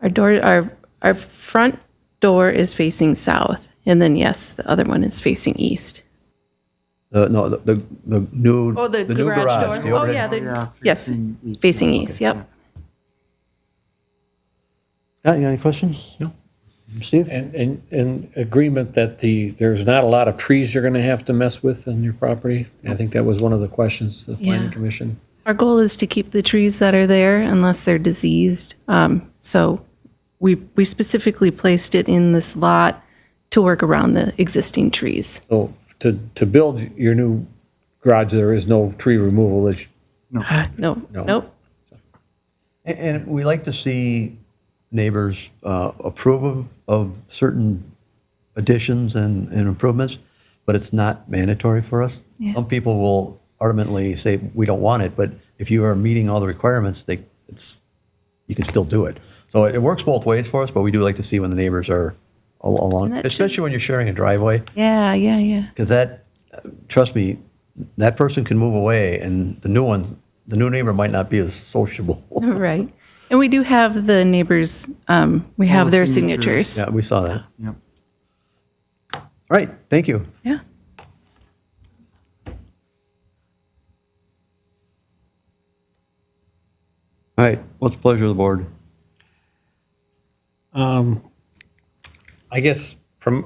Our front door is facing south, and then yes, the other one is facing east. No, the new Oh, the new garage door. the Oh, overhead- yeah, yes, facing east. Yep. Got any questions? No. Steve? And in agreement that there's not a lot of trees you're going to have to mess with on your property? I think that was one of the questions of the planning Yeah. commission. Our goal is to keep the trees that are there unless they're diseased. So we specifically placed it in this lot to work around the existing trees. So to build your new garage, there is no tree removal issue. No, nope. And we like to see neighbors approve of certain additions and improvements, but it's not mandatory for us. Yeah. Some people will ultimately say, we don't want it, but if you are meeting all the requirements, you can still do it. So it works both ways for us, but we do like to see when the neighbors are along, And that especially when you're sharing a driveway, Yeah. because that, trust me, that person can move away and the new neighbor might not be as sociable. Right. And we do have the neighbors, we have the their signatures. signatures. Yeah, we saw that. Yep. All right, thank you. Yeah. All right, what's the pleasure of the board? I guess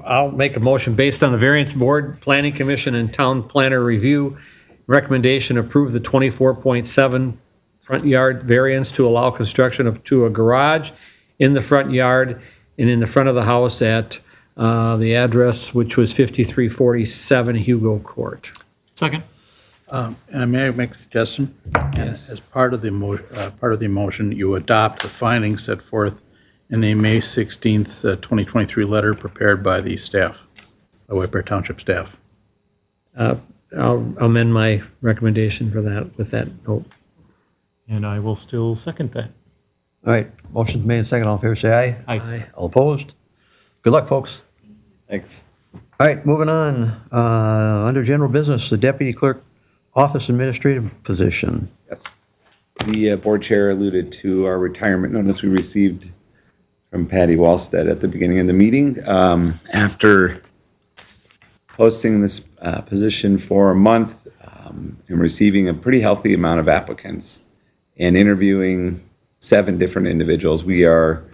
I'll make a motion based on the variance board, planning commission, and town planner review. Recommendation approve the 24.7 front yard variance to allow construction to a garage in the front yard and in the front of the house at the address, which was 5347 Hugo Court. Second. And may I make a suggestion? Yes. As part of the motion, you adopt the findings set forth in the May 16th, 2023 letter prepared by the staff, by White Bear Township staff. I'll amend my recommendation for that with that note. And I will still second that. All right, motion's made and second. All in favor, say aye. Aye. All opposed? Good luck, folks. Thanks. All right, moving on. Under general business, the deputy clerk office administrative position. Yes. The board chair alluded to our retirement notice we received from Patty Wallstead at the beginning of the meeting. After posting this position for a month and receiving a pretty healthy amount of applicants and interviewing 7 different individuals, we are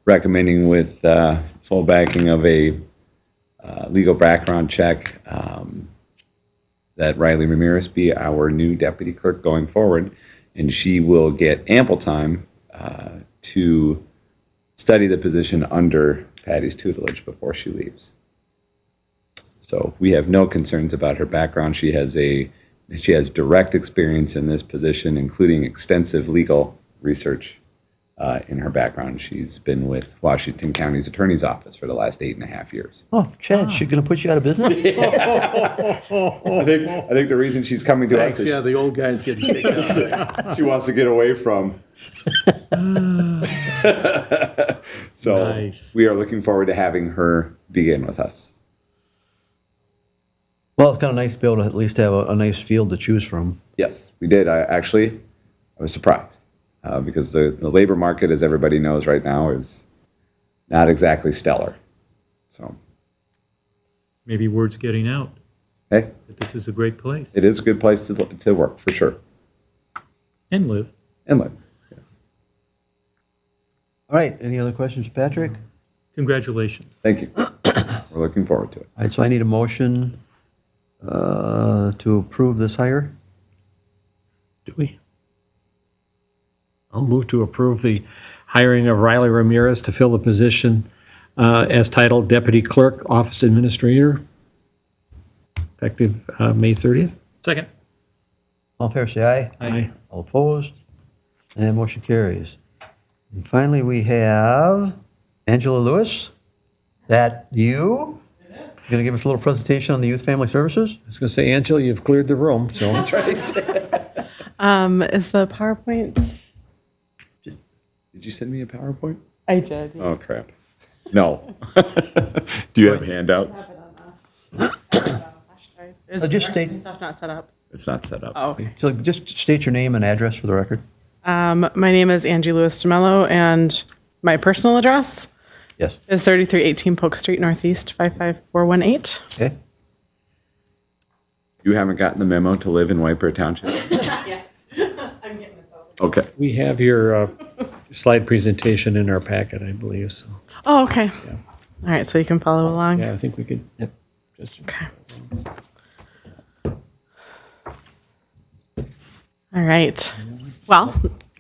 recommending with full backing of a legal background check, that Riley Ramirez be our new deputy clerk going forward, and she will get ample time to study the position under Patty's tutelage before she leaves. So we have no concerns about her background. She has direct experience in this position, including extensive legal research in her background. She's been with Washington County's Attorney's Office for the last 8.5 years. Oh, Chad, she's going to put you out of business? I think the reason she's coming to us is Yeah, the old guy's getting kicked out. she wants to get away from. So Nice. we are looking forward to having her begin with us. Well, it's kind of nice to be able to at least have a nice field to choose from. Yes, we did. I was surprised because the labor market, as everybody knows right now, is not exactly stellar. So, Maybe word's getting out hey, that this is a great place it is a good place to work for sure and live. and live. Yes. All right, any other questions, Patrick? Congratulations. Thank you. We're looking forward to it. All right, so I need a motion to approve this hire. Do we? I'll move to approve the hiring of Riley Ramirez to fill the position as titled Deputy Clerk, Office Administrator, effective May 30th. Second. All fair, say aye. Aye. All opposed? And motion carries. And finally, we have Angela Lewis. That you? Going to give us a little presentation on the Youth Family Services? I was going to say, Angela, you've cleared the room, so. That's right. Is the PowerPoint? Did you send me a PowerPoint? I did. Oh, crap. No. Do you have handouts? Is just the rest of state- the stuff not set up? It's not set up. Oh, okay. So just state your name and address for the record. My name is Angie Lewis DeMello, and my personal address Yes. is 3318 Polk Street Northeast, 55418. Okay. You haven't gotten the memo to live in White Bear Township? I'm getting it though. Okay. We have your slide presentation in our packet, I believe, so. Oh, okay. All right, so you can follow along. Yeah, I think we could. Yep. Just. Okay. All right. Well,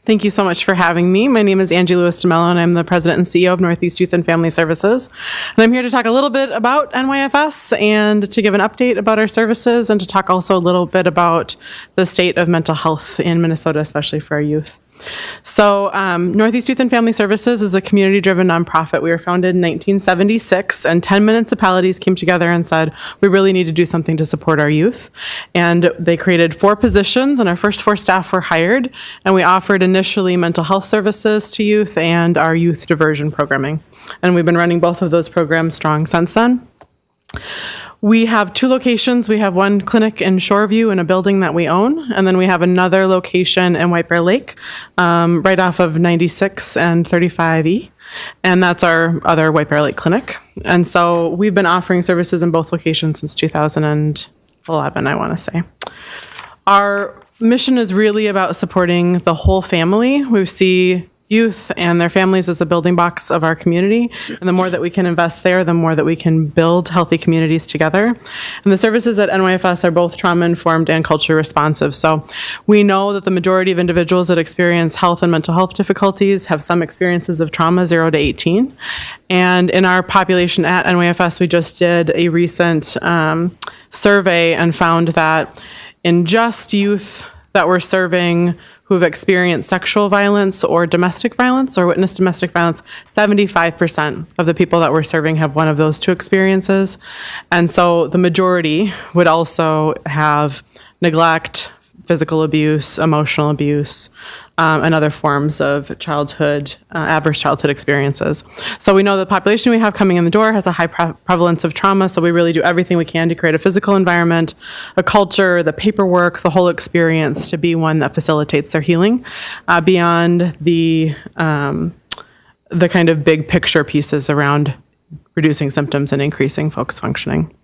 thank you so much for having me. My name is Angie Lewis DeMello, and I'm the president and CEO of Northeast Youth and Family Services. And I'm here to talk a little bit about NYFS and to give an update about our services and to talk also a little bit about the state of mental health in Minnesota, especially for our youth. So Northeast Youth and Family Services is a community-driven nonprofit. We were founded in 1976, and 10 municipalities came together and said, we really need to do something to support our youth. And they created 4 positions, and our first 4 staff were hired, and we offered initially mental health services to youth and our youth diversion programming. And we've been running both of those programs strong since then. We have 2 locations. We have one clinic in Shoreview in a building that we own, and then we have another location in White Bear Lake, right off of 96 and 35E, and that's our other White Bear Lake clinic. And so we've been offering services in both locations since 2011, I want to say. Our mission is really about supporting the whole family. We see youth and their families as the building blocks of our community. And the more that we can invest there, the more that we can build healthy communities together. And the services at NYFS are both trauma-informed and culture responsive. So we know that the majority of individuals that experience health and mental health difficulties have some experiences of trauma, 0 to 18. And in our population at NYFS, we just did a recent survey and found that in just youth that we're serving who have experienced sexual violence or domestic violence or witnessed domestic violence, 75% of the people that we're serving have one of those 2 experiences. And so the majority would also have neglect, physical abuse, emotional abuse, and other forms of childhood, adverse childhood experiences. So we know the population we have coming in the door has a high prevalence of trauma, so we really do everything we can to create a physical environment, a culture, the paperwork, the whole experience to be one that facilitates their healing beyond the kind of big picture pieces around reducing symptoms and increasing folks' functioning.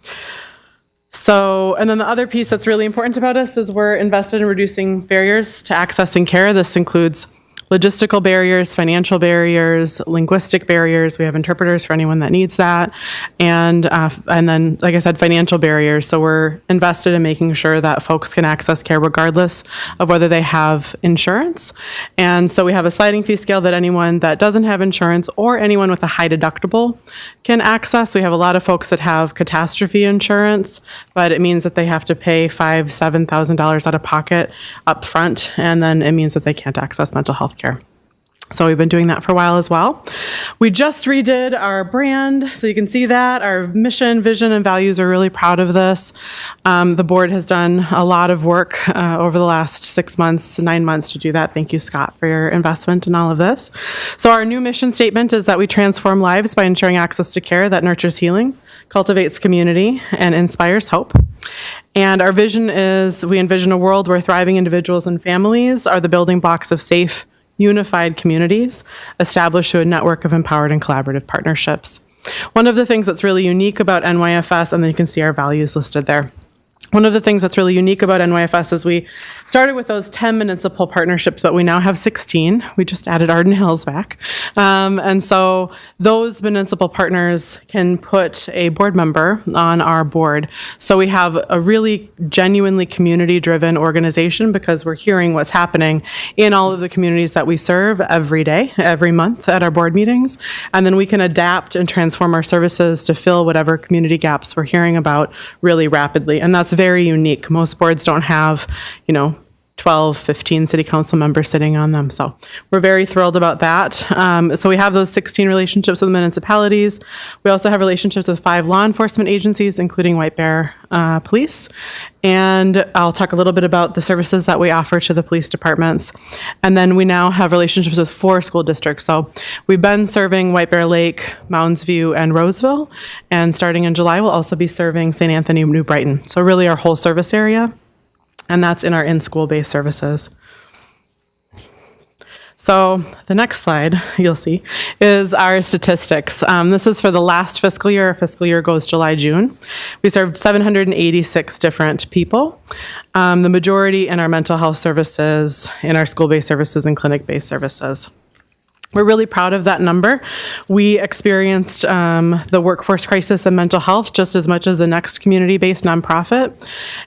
So, and then the other piece that's really important about us is we're invested in reducing barriers to accessing care. This includes logistical barriers, financial barriers, linguistic barriers. We have interpreters for anyone that needs that. And then, like I said, financial barriers. So we're invested in making sure that folks can access care regardless of whether they have insurance. And so we have a sliding fee scale that anyone that doesn't have insurance or anyone with a high deductible can access. We have a lot of folks that have catastrophe insurance, but it means that they have to pay $5,000, $7,000 out of pocket up front, and then it means that they can't access mental health care. So we've been doing that for a while as well. We just redid our brand, so you can see that. Our mission, vision, and values are really proud of this. The board has done a lot of work over the last 6 months, 9 months to do that. Thank you, Scott, for your investment in all of this. So our new mission statement is that we transform lives by ensuring access to care that nurtures healing, cultivates community, and inspires hope. And our vision is we envision a world where thriving individuals and families are the building blocks of safe, unified communities established through a network of empowered and collaborative partnerships. One of the things that's really unique about NYFS, and then you can see our values listed there. One of the things that's really unique about NYFS is we started with those 10 municipal partnerships, but we now have 16. We just added Arden Hills back. And so those municipal partners can put a board member on our board. So we have a really genuinely community-driven organization because we're hearing what's happening in all of the communities that we serve every day, every month at our board meetings. And then we can adapt and transform our services to fill whatever community gaps we're hearing about really rapidly. And that's very unique. Most boards don't have, 12, 15 city council members sitting on them. So we're very thrilled about that. So we have those 16 relationships with municipalities. We also have relationships with 5 law enforcement agencies, including White Bear Police. And I'll talk a little bit about the services that we offer to the police departments. And then we now have relationships with 4 school districts. So we've been serving White Bear Lake, Mounds View, and Roseville. And starting in July, we'll also be serving St. Anthony, New Brighton. So really our whole service area. And that's in our in-school-based services. So the next slide you'll see is our statistics. This is for the last fiscal year. Our fiscal year goes July, June. We served 786 different people. The majority in our mental health services, in our school-based services, and clinic-based services. We're really proud of that number. We experienced the workforce crisis in mental health just as much as the next community-based nonprofit,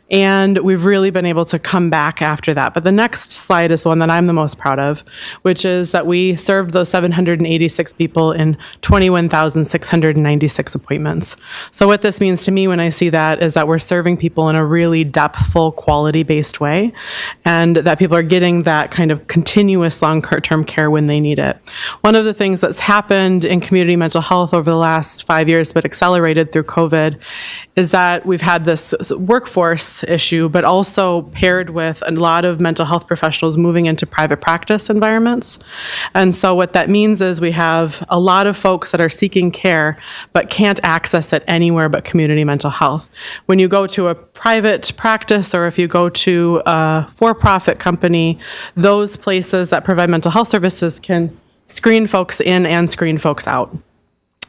and we've really been able to come back after that. But the next slide is the one that I'm the most proud of, which is that we served those 786 people in 21,696 appointments. So what this means to me when I see that is that we're serving people in a really depthful, quality-based way, and that people are getting that kind of continuous long-term care when they need it. One of the things that's happened in community mental health over the last 5 years, but accelerated through COVID, is that we've had this workforce issue, but also paired with a lot of mental health professionals moving into private practice environments. And so what that means is we have a lot of folks that are seeking care, but can't access it anywhere but community mental health. When you go to a private practice, or if you go to a for-profit company, those places that provide mental health services can screen folks in and screen folks out.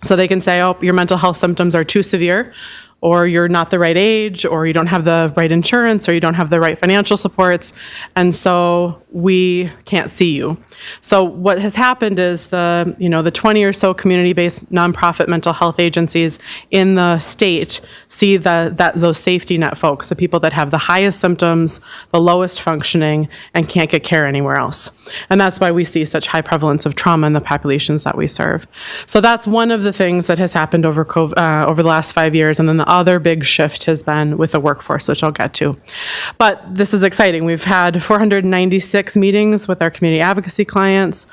So they can say, oh, your mental health symptoms are too severe, or you're not the right age, or you don't have the right insurance, or you don't have the right financial supports, and so we can't see you. So what has happened is the 20 or so community-based nonprofit mental health agencies in the state see those safety net folks, the people that have the highest symptoms, the lowest functioning, and can't get care anywhere else. And that's why we see such high prevalence of trauma in the populations that we serve. So that's one of the things that has happened over the last 5 years. And then the other big shift has been with the workforce, which I'll get to. But this is exciting. We've had 496 meetings with our community advocacy clients,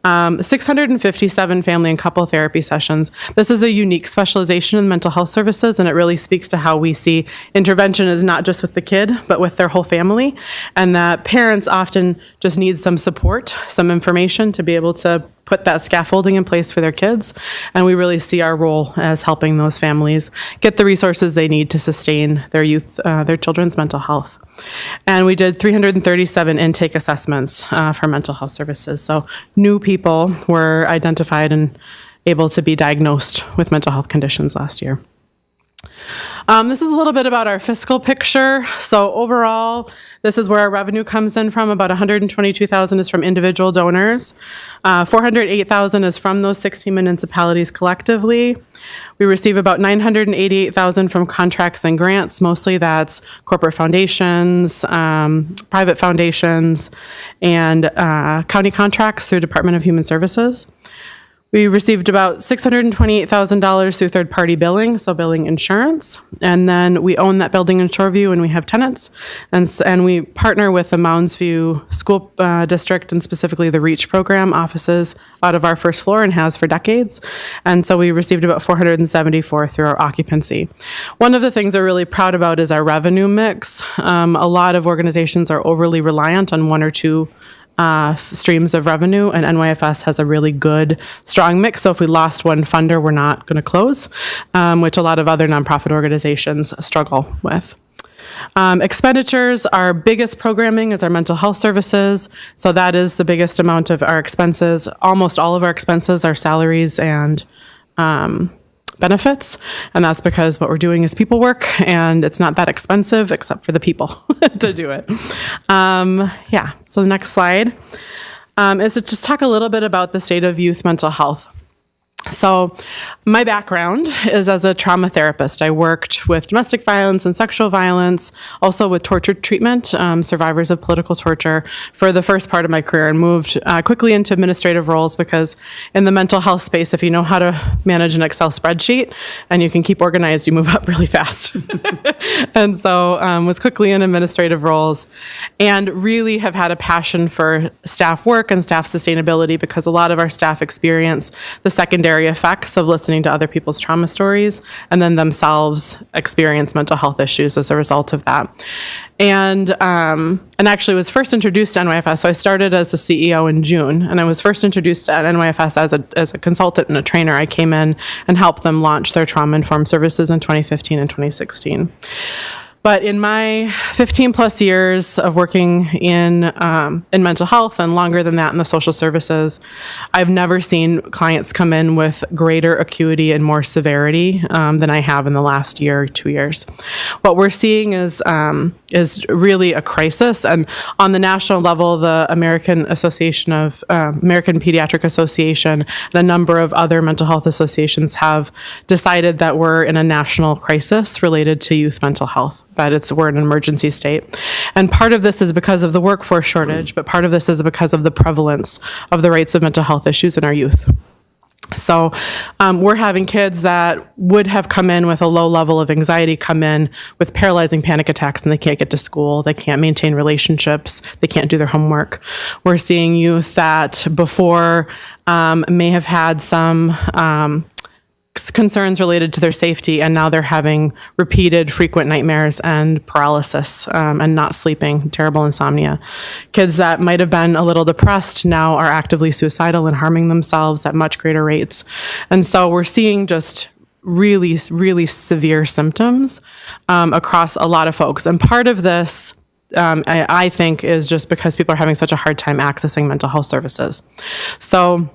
657 family and couple therapy sessions. This is a unique specialization in mental health services, and it really speaks to how we see intervention is not just with the kid, but with their whole family, and that parents often just need some support, some information to be able to put that scaffolding in place for their kids. And we really see our role as helping those families get the resources they need to sustain their children's mental health. And we did 337 intake assessments for mental health services. So new people were identified and able to be diagnosed with mental health conditions last year. This is a little bit about our fiscal picture. So overall, this is where our revenue comes in from. About $122,000 is from individual donors. $408,000 is from those 16 municipalities collectively. We receive about $988,000 from contracts and grants. Mostly that's corporate foundations, private foundations, and county contracts through Department of Human Services. We received about $628,000 through third-party billing, so billing insurance. And then we own that building in Shoreview, and we have tenants. And we partner with the Mounds View School District, and specifically the REACH program offices out of our first floor, and has for decades. And so we received about $474,000 through our occupancy. One of the things we're really proud about is our revenue mix. A lot of organizations are overly reliant on one or two streams of revenue, and NYFS has a really good, strong mix. So if we lost one funder, we're not going to close, which a lot of other nonprofit organizations struggle with. Expenditures, our biggest programming is our mental health services. So that is the biggest amount of our expenses. Almost all of our expenses are salaries and benefits, and that's because what we're doing is people work, and it's not that expensive except for the people to do it. So the next slide is to just talk a little bit about the state of youth mental health. So my background is as a trauma therapist. I worked with domestic violence and sexual violence, also with torture treatment, survivors of political torture, for the first part of my career, and moved quickly into administrative roles because in the mental health space, if you know how to manage an Excel spreadsheet and you can keep organized, you move up really fast. And so was quickly in administrative roles, and really have had a passion for staff work and staff sustainability, because a lot of our staff experience the secondary effects of listening to other people's trauma stories, and then themselves experience mental health issues as a result of that. And actually was first introduced to NYFS. So I started as the CEO in June, and I was first introduced to NYFS as a consultant and a trainer. I came in and helped them launch their trauma-informed services in 2015 and 2016. But in my 15 plus years of working in mental health, and longer than that in the social services, I've never seen clients come in with greater acuity and more severity than I have in the last year or 2 years. What we're seeing is really a crisis. And on the national level, the American Pediatric Association and a number of other mental health associations have decided that we're in a national crisis related to youth mental health, that we're in an emergency state. And part of this is because of the workforce shortage, but part of this is because of the prevalence of the rates of mental health issues in our youth. So we're having kids that would have come in with a low level of anxiety come in with paralyzing panic attacks, and they can't get to school, they can't maintain relationships, they can't do their homework. We're seeing youth that before may have had some concerns related to their safety, and now they're having repeated frequent nightmares and paralysis, and not sleeping, terrible insomnia. Kids that might have been a little depressed now are actively suicidal and harming themselves at much greater rates. And so we're seeing just really, really severe symptoms across a lot of folks. And part of this, I think, is just because people are having such a hard time accessing mental health services. So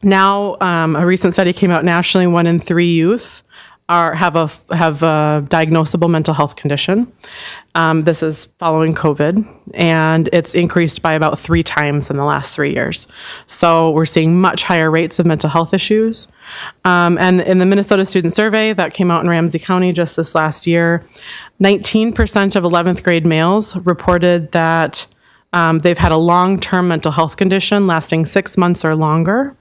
now, a recent study came out nationally. 1 in 3 youth have a diagnosable mental health condition. This is following COVID, and it's increased by about 3 times in the last 3 years. So we're seeing much higher rates of mental health issues. And in the Minnesota Student Survey that came out in Ramsey County just this last year, 19% of 11th grade males reported that they've had a long-term mental health condition lasting 6 months or longer,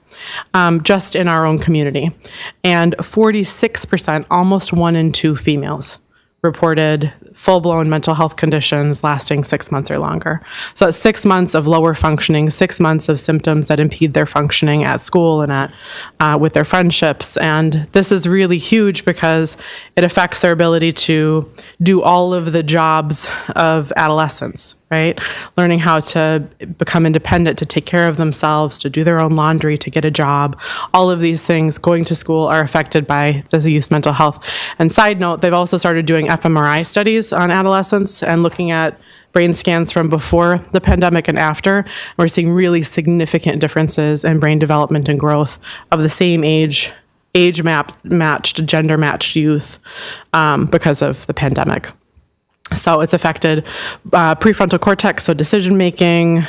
just in our own community. And 46%, almost 1 in 2 females, reported full-blown mental health conditions lasting 6 months or longer. So that's 6 months of lower functioning, 6 months of symptoms that impede their functioning at school and with their friendships. And this is really huge because it affects their ability to do all of the jobs of adolescence, right? Learning how to become independent, to take care of themselves, to do their own laundry, to get a job. All of these things going to school are affected by the youth mental health. And side note, they've also started doing fMRI studies on adolescents and looking at brain scans from before the pandemic and after. We're seeing really significant differences in brain development and growth of the same age matched, gender matched youth because of the pandemic. So it's affected prefrontal cortex, so decision making,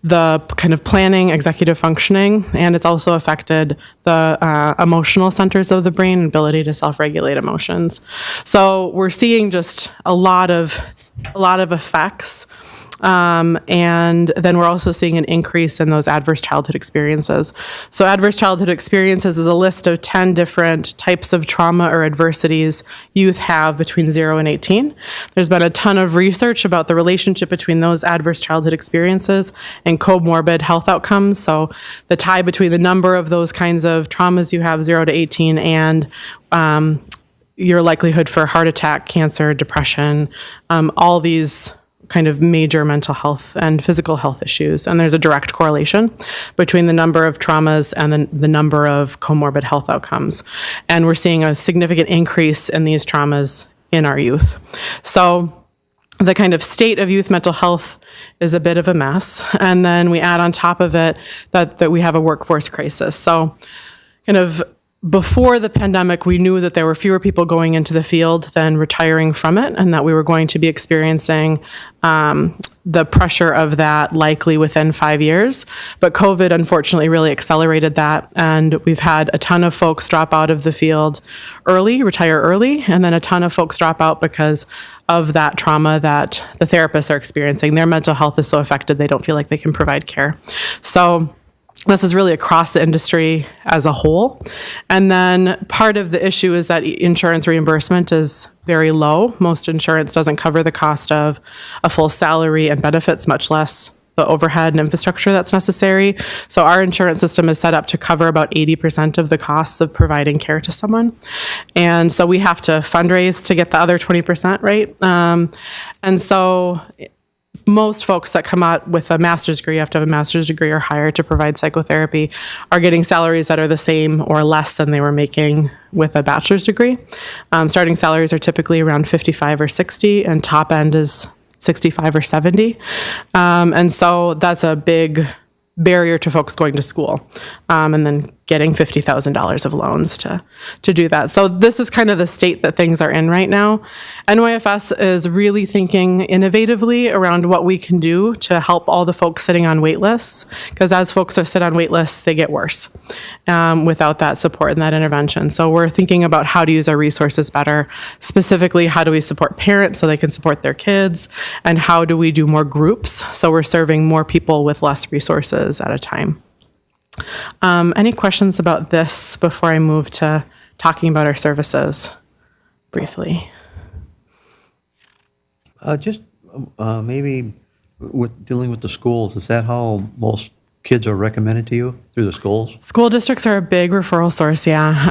the kind of planning, executive functioning, and it's also affected the emotional centers of the brain, ability to self-regulate emotions. So we're seeing just a lot of effects. And then we're also seeing an increase in those adverse childhood experiences. So adverse childhood experiences is a list of 10 different types of trauma or adversities youth have between 0 and 18. There's been a ton of research about the relationship between those adverse childhood experiences and comorbid health outcomes. So the tie between the number of those kinds of traumas you have 0 to 18 and your likelihood for heart attack, cancer, depression, all these kind of major mental health and physical health issues. And there's a direct correlation between the number of traumas and the number of comorbid health outcomes. And we're seeing a significant increase in these traumas in our youth. So the kind of state of youth mental health is a bit of a mess. And then we add on top of it that we have a workforce crisis. So kind of before the pandemic, we knew that there were fewer people going into the field than retiring from it, and that we were going to be experiencing the pressure of that likely within 5 years. But COVID, unfortunately, really accelerated that, and we've had a ton of folks drop out of the field early, retire early, and then a ton of folks drop out because of that trauma that the therapists are experiencing. Their mental health is so affected, they don't feel like they can provide care. So this is really across the industry as a whole. And then part of the issue is that insurance reimbursement is very low. Most insurance doesn't cover the cost of a full salary and benefits, much less the overhead and infrastructure that's necessary. So our insurance system is set up to cover about 80% of the costs of providing care to someone. And so we have to fundraise to get the other 20%, right? And so most folks that come out with a master's degree, have to have a master's degree or higher to provide psychotherapy, are getting salaries that are the same or less than they were making with a bachelor's degree. Starting salaries are typically around 55 or 60, and top end is 65 or 70. And so that's a big barrier to folks going to school, and then getting $50,000 of loans to do that. So this is kind of the state that things are in right now. NYFS is really thinking innovatively around what we can do to help all the folks sitting on wait lists, because as folks are sit on wait lists, they get worse without that support and that intervention. So we're thinking about how to use our resources better. Specifically, how do we support parents so they can support their kids, and how do we do more groups so we're serving more people with less resources at a time. Any questions about this before I move to talking about our services briefly? Just maybe with dealing with the schools, is that how most kids are recommended to you, through the schools? School districts are a big referral source, yeah.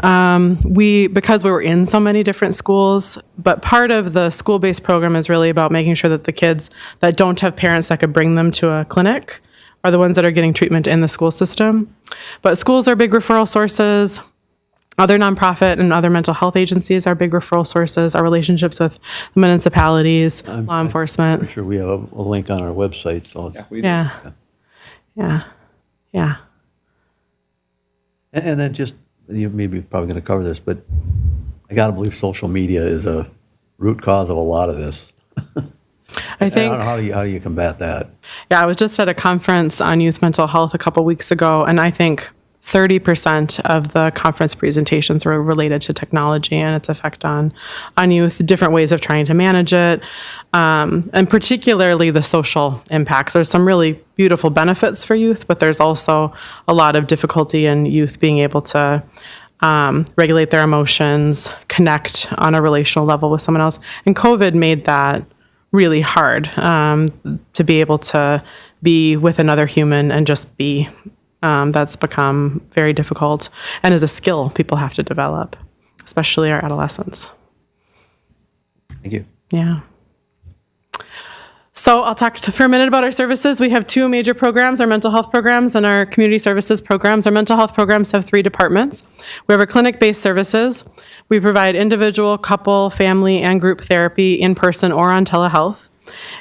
Because we were in so many different schools, but part of the school-based program is really about making sure that the kids that don't have parents that could bring them to a clinic are the ones that are getting treatment in the school system. But schools are big referral sources. Other nonprofit and other mental health agencies are big referral sources. Our relationships with municipalities, law enforcement. I'm sure we have a link on our website, so. Yeah. And then just, you maybe probably going to cover this, but I got to believe social media is a root cause of a lot of this. I think. I don't know, how do you combat that? Yeah, I was just at a conference on youth mental health a couple weeks ago, and I think 30% of the conference presentations were related to technology and its effect on youth, different ways of trying to manage it, and particularly the social impacts. There's some really beautiful benefits for youth, but there's also a lot of difficulty in youth being able to regulate their emotions, connect on a relational level with someone else. And COVID made that really hard, to be able to be with another human and just be. That's become very difficult and is a skill people have to develop, especially our adolescents. Thank you. Yeah. So I'll talk for a minute about our services. We have two major programs, our mental health programs and our community services programs. Our mental health programs have three departments. We have our clinic-based services. We provide individual, couple, family, and group therapy in person or on telehealth.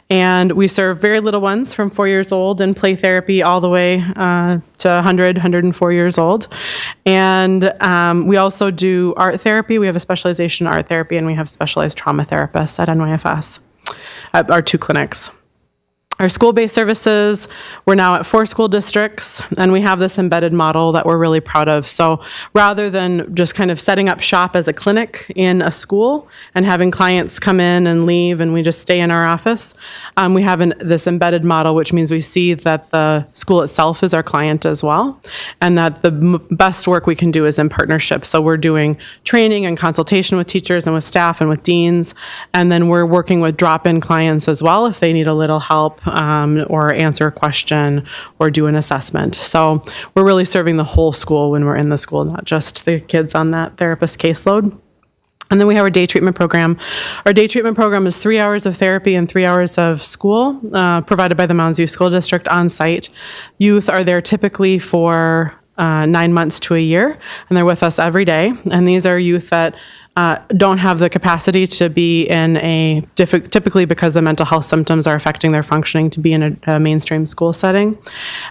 And we serve very little ones from 4 years old and play therapy all the way to 104 years old. And we also do art therapy. We have a specialization in art therapy, and we have specialized trauma therapists at NYFS, at our two clinics. Our school-based services, we're now at 4 school districts, and we have this embedded model that we're really proud of. So rather than just kind of setting up shop as a clinic in a school and having clients come in and leave and we just stay in our office, we have this embedded model, which means we see that the school itself is our client as well, and that the best work we can do is in partnership. So we're doing training and consultation with teachers and with staff and with deans, and then we're working with drop-in clients as well if they need a little help or answer a question or do an assessment. So we're really serving the whole school when we're in the school, not just the kids on that therapist caseload. And then we have our day treatment program. Our day treatment program is 3 hours of therapy and 3 hours of school provided by the Mounds View School District on site. Youth are there typically for 9 months to a year, and they're with us every day. And these are youth that don't have the capacity to be in typically because the mental health symptoms are affecting their functioning, to be in a mainstream school setting.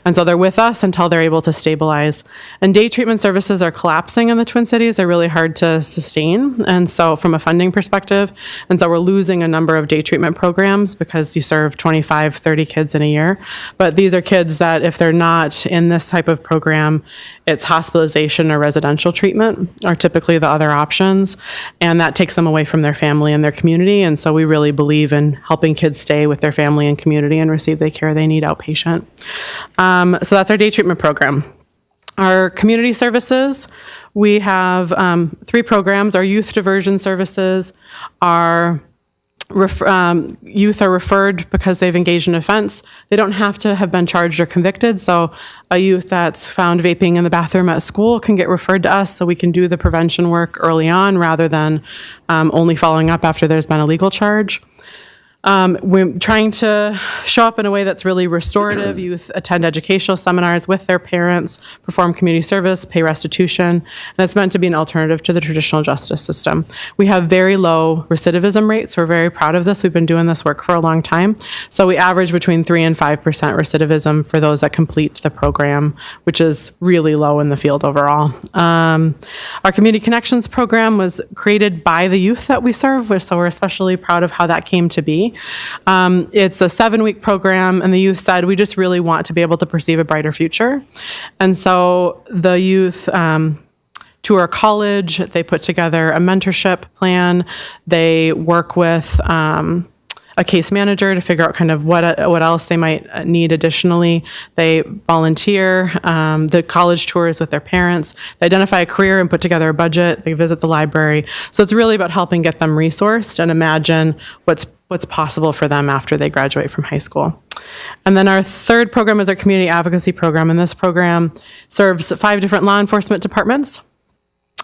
And so they're with us until they're able to stabilize. And day treatment services are collapsing in the Twin Cities. They're really hard to sustain. And so from a funding perspective, and so we're losing a number of day treatment programs because you serve 25, 30 kids in a year. But these are kids that if they're not in this type of program, it's hospitalization or residential treatment are typically the other options. And that takes them away from their family and their community. And so we really believe in helping kids stay with their family and community and receive the care they need outpatient. So that's our day treatment program. Our community services, we have 3 programs. Our youth diversion services are youth are referred because they've engaged in offense. They don't have to have been charged or convicted. So a youth that's found vaping in the bathroom at school can get referred to us so we can do the prevention work early on rather than only following up after there's been a legal charge. We're trying to show up in a way that's really restorative. Youth attend educational seminars with their parents, perform community service, pay restitution, and it's meant to be an alternative to the traditional justice system. We have very low recidivism rates. We're very proud of this. We've been doing this work for a long time. So we average between 3 and 5% recidivism for those that complete the program, which is really low in the field overall. Our Community Connections program was created by the youth that we serve, so we're especially proud of how that came to be. It's a 7-week program, and the youth said, we just really want to be able to perceive a brighter future. And so the youth tour college, they put together a mentorship plan, they work with a case manager to figure out kind of what else they might need additionally. They volunteer, the college tours with their parents. They identify a career and put together a budget. They visit the library. So it's really about helping get them resourced and imagine what's possible for them after they graduate from high school. And then our third program is our community advocacy program. And this program serves 5 different law enforcement departments.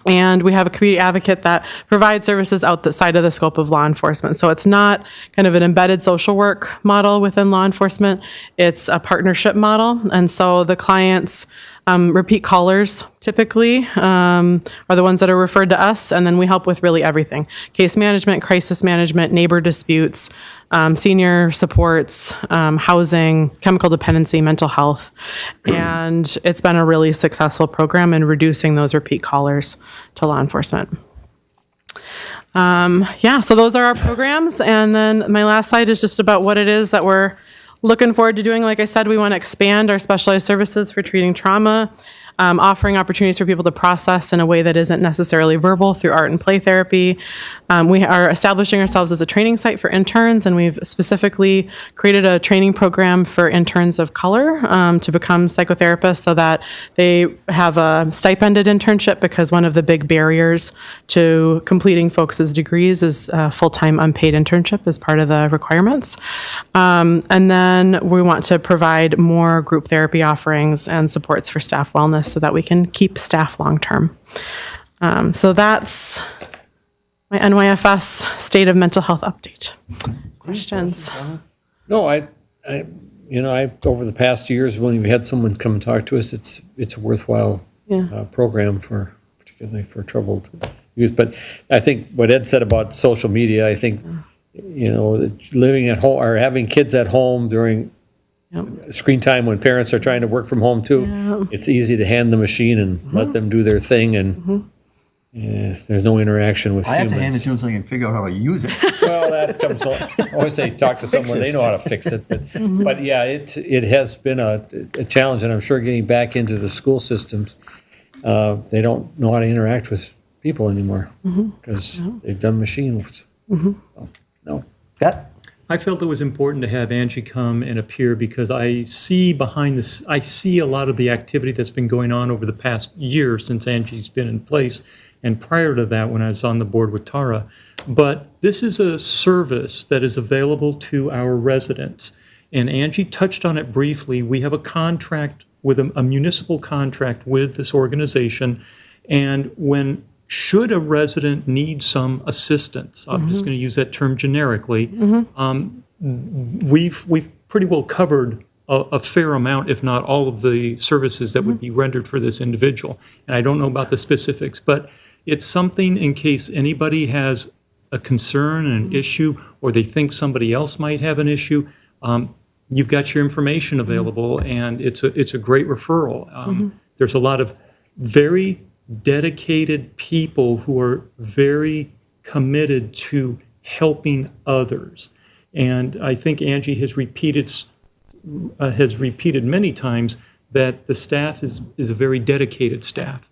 And we have a community advocate that provides services outside of the scope of law enforcement. So it's not kind of an embedded social work model within law enforcement. It's a partnership model. And so the clients, repeat callers typically, are the ones that are referred to us. And then we help with really everything: case management, crisis management, neighbor disputes, senior supports, housing, chemical dependency, mental health. And it's been a really successful program in reducing those repeat callers to law enforcement. So those are our programs. And then my last slide is just about what it is that we're looking forward to doing. Like I said, we want to expand our specialized services for treating trauma, offering opportunities for people to process in a way that isn't necessarily verbal through art and play therapy. We are establishing ourselves as a training site for interns, and we've specifically created a training program for interns of color to become psychotherapists so that they have a stipended internship, because one of the big barriers to completing folks' degrees is full-time unpaid internship as part of the requirements. And then we want to provide more group therapy offerings and supports for staff wellness so that we can keep staff long-term. So that's my NYFS State of Mental Health update. Questions? No, over the past years, when we've had someone come and talk to us, it's a worthwhile program particularly for troubled youth. But I think what Ed said about social media, I think, living at home or having kids at home during screen time when parents are trying to work from home too, it's easy to hand the machine and let them do their thing, and there's no interaction with I have humans. to hand it to them so I can figure out how to use it. Well, that comes. I always say talk to someone; they know how to fix it. But yeah, it has been a challenge, and I'm sure getting back into the school systems, they don't know how to interact with people anymore because they've done machines. No. Pat? I felt it was important to have Angie come and appear because I see I see a lot of the activity that's been going on over the past year since Angie's been in place, and prior to that when I was on the board with Tara. But this is a service that is available to our residents, and Angie touched on it briefly. We have a contract with a municipal contract with this organization, and should a resident need some assistance, I'm just going to use that term generically, we've pretty well covered a fair amount, if not all of the services that would be rendered for this individual. And I don't know about the specifics, but it's something in case anybody has a concern, an issue, or they think somebody else might have an issue, you've got your information available, and it's a great referral. There's a lot of very dedicated people who are very committed to helping others. And I think Angie has repeated many times that the staff is a very dedicated staff.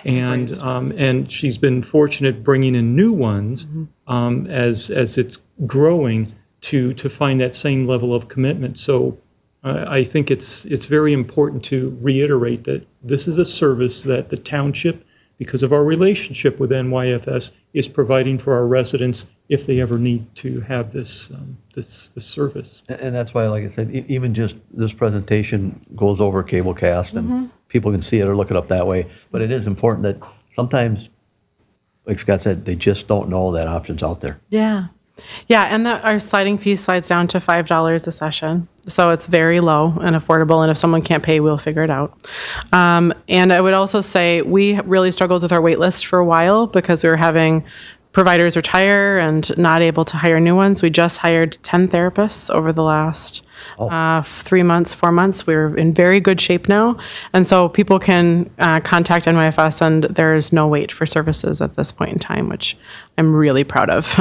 And she's been fortunate bringing in new ones as it's growing to find that same level of commitment. So I think it's very important to reiterate that this is a service that the township, because of our relationship with NYFS, is providing for our residents if they ever need to have this service. And that's why, like I said, even just this presentation goes over Cablecast, and people can see it or look it up that way. But it is important that sometimes, like Scott said, they just don't know that option's out there. Yeah. Yeah, and our sliding fee slides down to $5 a session. So it's very low and affordable, and if someone can't pay, we'll figure it out. And I would also say we really struggled with our wait list for a while because we were having providers retire and not able to hire new ones. We just hired 10 therapists over the last 3 months, 4 months. We're in very good shape now. And so people can contact NYFS, and there's no wait for services at this point in time, which I'm really proud of.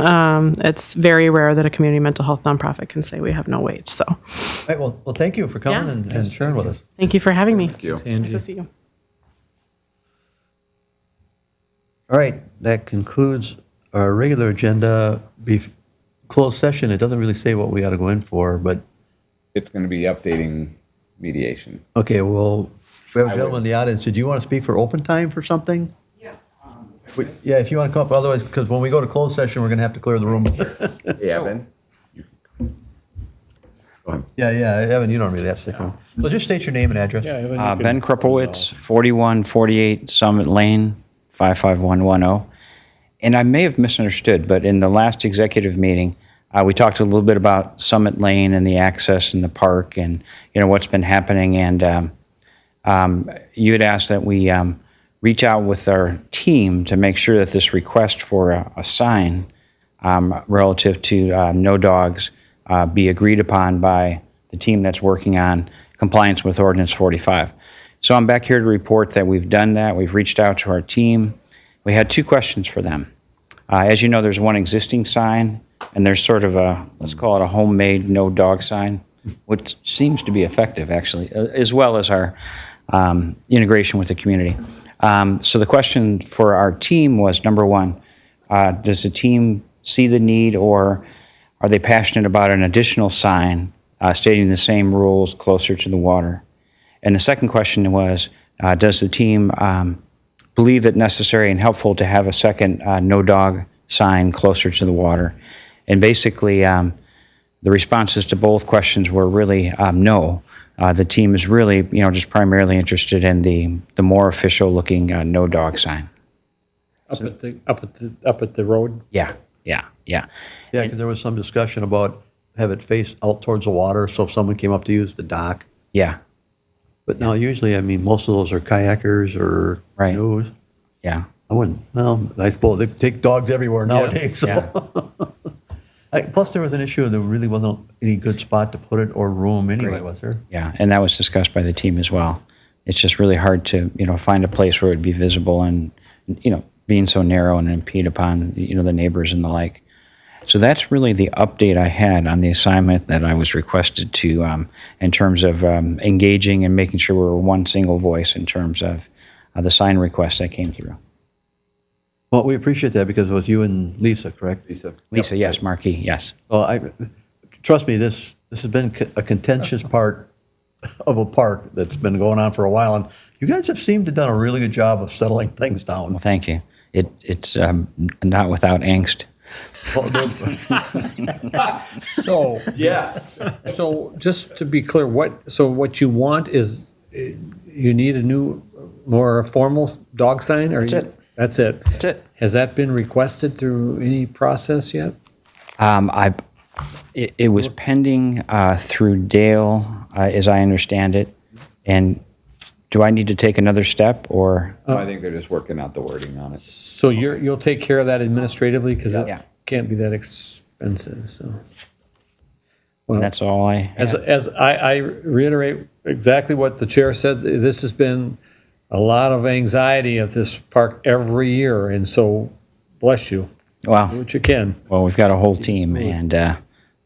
It's very rare that a community mental health nonprofit can say we have no wait. So All right, well, thank you for coming and sharing with us. thank you for having me. Thank you. Nice to see you. All right, that concludes our regular agenda. Closed session, it doesn't really say what we got to go in for, but, It's going to be updating mediation. okay, well, we have a gentleman in the audience. Did you want to speak for open time for something? Yeah, if you want to come up, otherwise, because when we go to closed session, we're going to have to clear the room. Hey, Evan? Go ahead. Yeah, Evan, you don't really have to stick around. So just state your name and address. Yeah, Evan, you can Ben close Krupowitz, off. 4148 Summit Lane, 55110. And I may have misunderstood, but in the last executive meeting, we talked a little bit about Summit Lane and the access in the park and, what's been happening. And you had asked that we reach out with our team to make sure that this request for a sign relative to no dogs be agreed upon by the team that's working on compliance with Ordinance 45. So I'm back here to report that we've done that. We've reached out to our team. We had 2 questions for them. As you know, there's one existing sign, and there's sort of let's call it a homemade no dog sign, which seems to be effective, actually, as well as our integration with the community. So the question for our team was, number one, does the team see the need, or are they passionate about an additional sign stating the same rules closer to the water? And the second question was, does the team believe it necessary and helpful to have a second no dog sign closer to the water? And basically, the responses to both questions were really no. The team is really, just primarily interested in the more official looking no dog sign. Up at the road. Yeah. Yeah, because there was some discussion about have it face out towards the water, so if someone came up to use the dock. Yeah, But now usually, I mean, most of those are kayakers or Right. canoes. yeah. I wouldn't, well, I suppose they take dogs everywhere nowadays, so. Yeah. Plus, there was an issue, there really wasn't any good spot to put it or room anyway, Right. was there? Yeah, and that was discussed by the team as well. It's just really hard to, find a place where it would be visible and, being so narrow and impede upon, the neighbors and the like. So that's really the update I had on the assignment that I was requested to, in terms of engaging and making sure we were one single voice in terms of the sign request that came through. Well, we appreciate that because it was you and Lisa, correct? Lisa, yes. Marquis, yes. Well, trust me, this has been a contentious part of a park that's been going on for a while, and you guys have seemed to have done a really good job of settling things down. Well, thank you. It's not without angst. So, yes. So just to be clear, what you want is, you need a new, more formal dog sign? Or That's it. That's it? That's it. Has that been requested through any process yet? It was pending through Dale, as I understand it. And do I need to take another step or? I think they're just working out the wording on it. So you'll take care of that administratively, because Yeah. it can't be that expensive, so. Well, That's all I have. As I reiterate exactly what the chair said, this has been a lot of anxiety at this park every year, and so, bless you, do Well, what you can. we've got a whole team and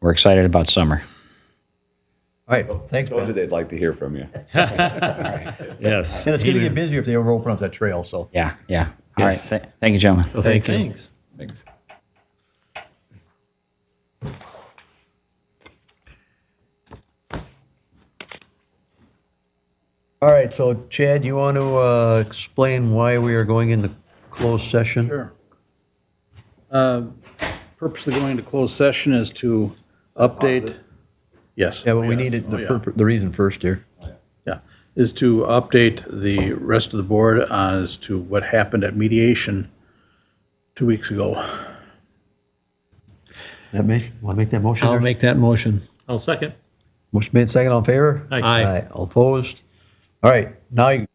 we're excited about summer. All right, thanks, Told you man. they'd like to hear from you. Yes. And it's going to get busier if they ever open up that trail, so. Yeah, yeah. All right. Yes. Thank you, gentlemen. Thank you. Thanks. Thanks. All right, so Chad, you want to explain why we are going into closed session? Sure. Purpose of going into closed session is to update. Yes. Yeah, but we Yes. needed Oh, yeah. the reason first here. Yeah, is to update the rest of the board as to what happened at mediation 2 weeks ago. Want to make that motion? I'll there? make that motion. I'll second. Motion made, second, all in favor? Aye. All opposed? All right, now you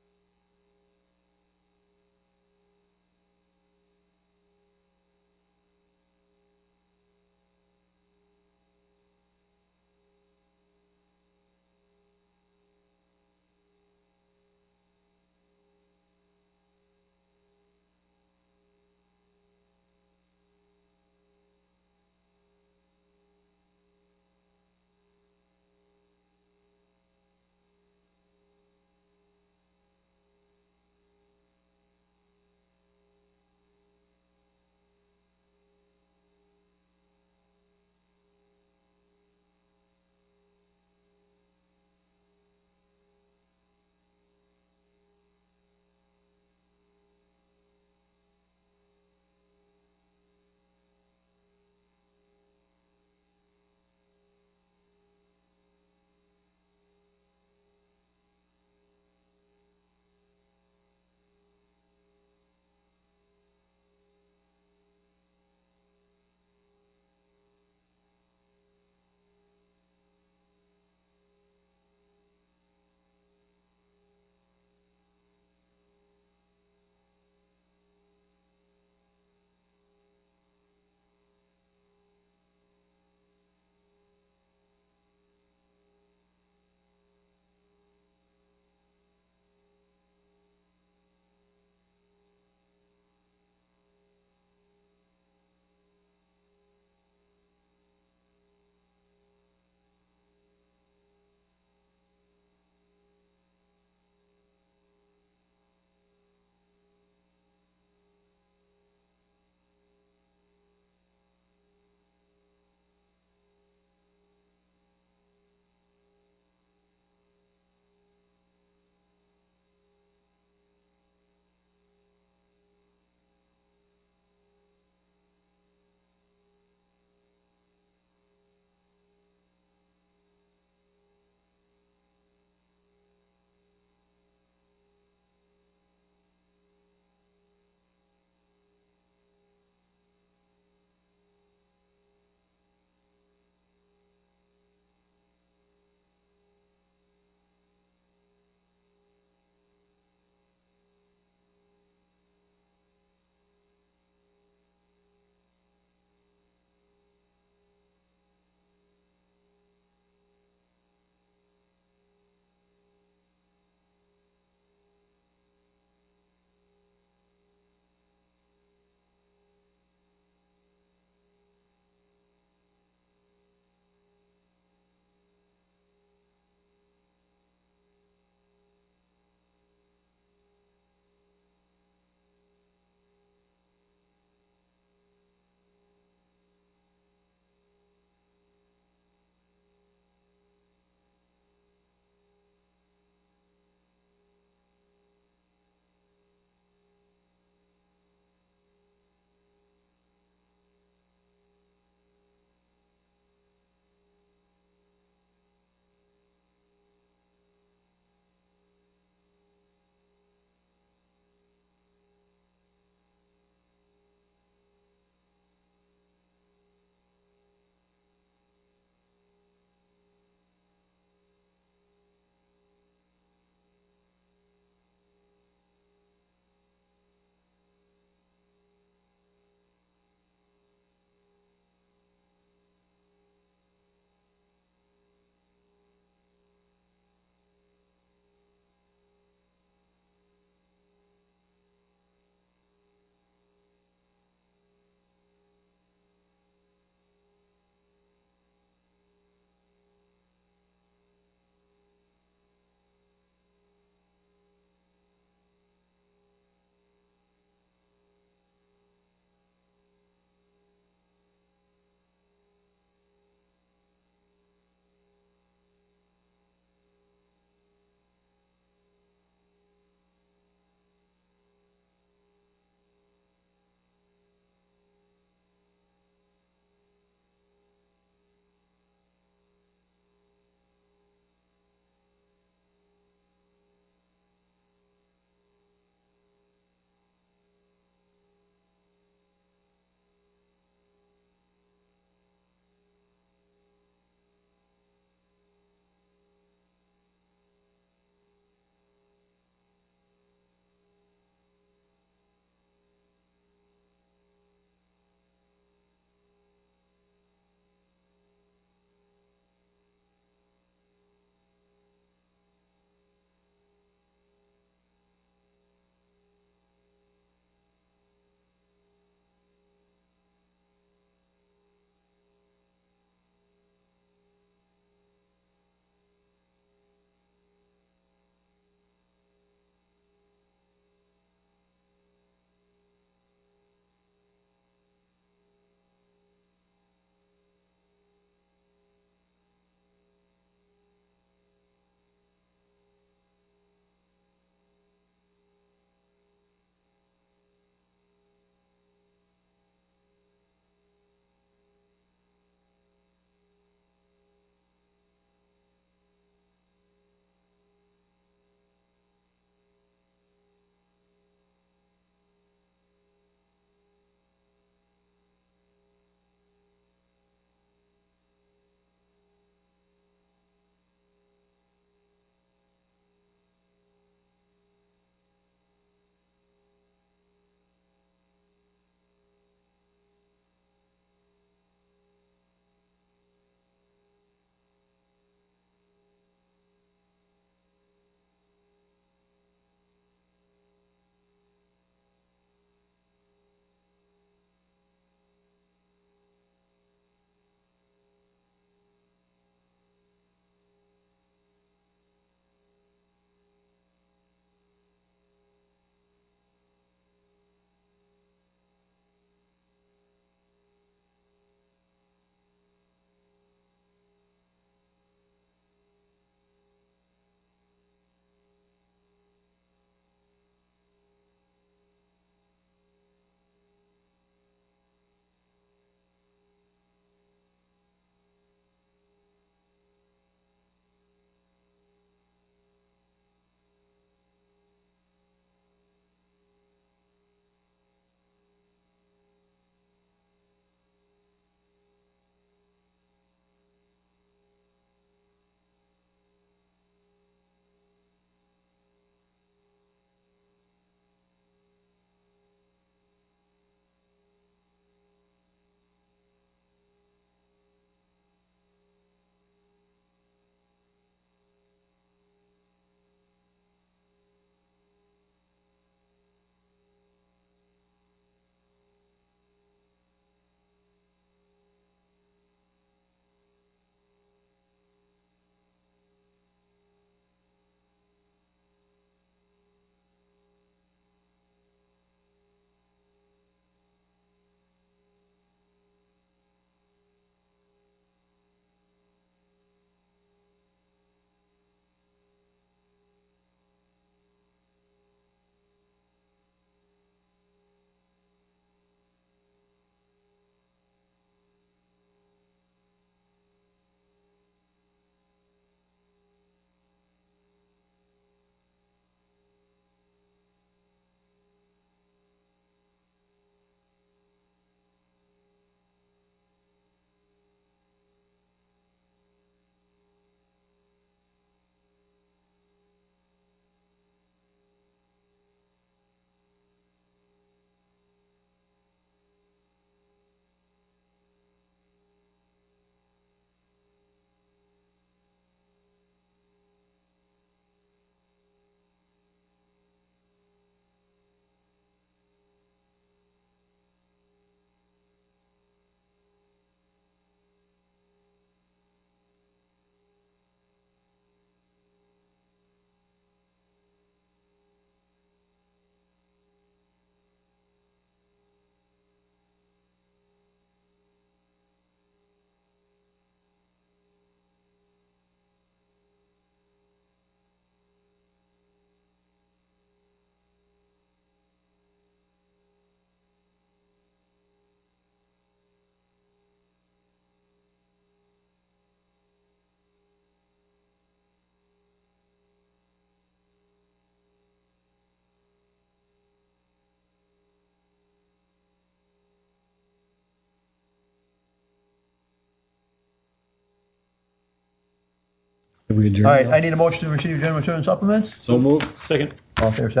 We adjourn. All right, I need a motion to receive general return supplements. So moved. Second. All in favor, say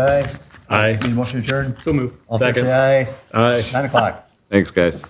aye. Aye. Need a motion to adjourn. So move. All in favor, Second. say aye. Aye. 9 o'clock. Thanks, guys.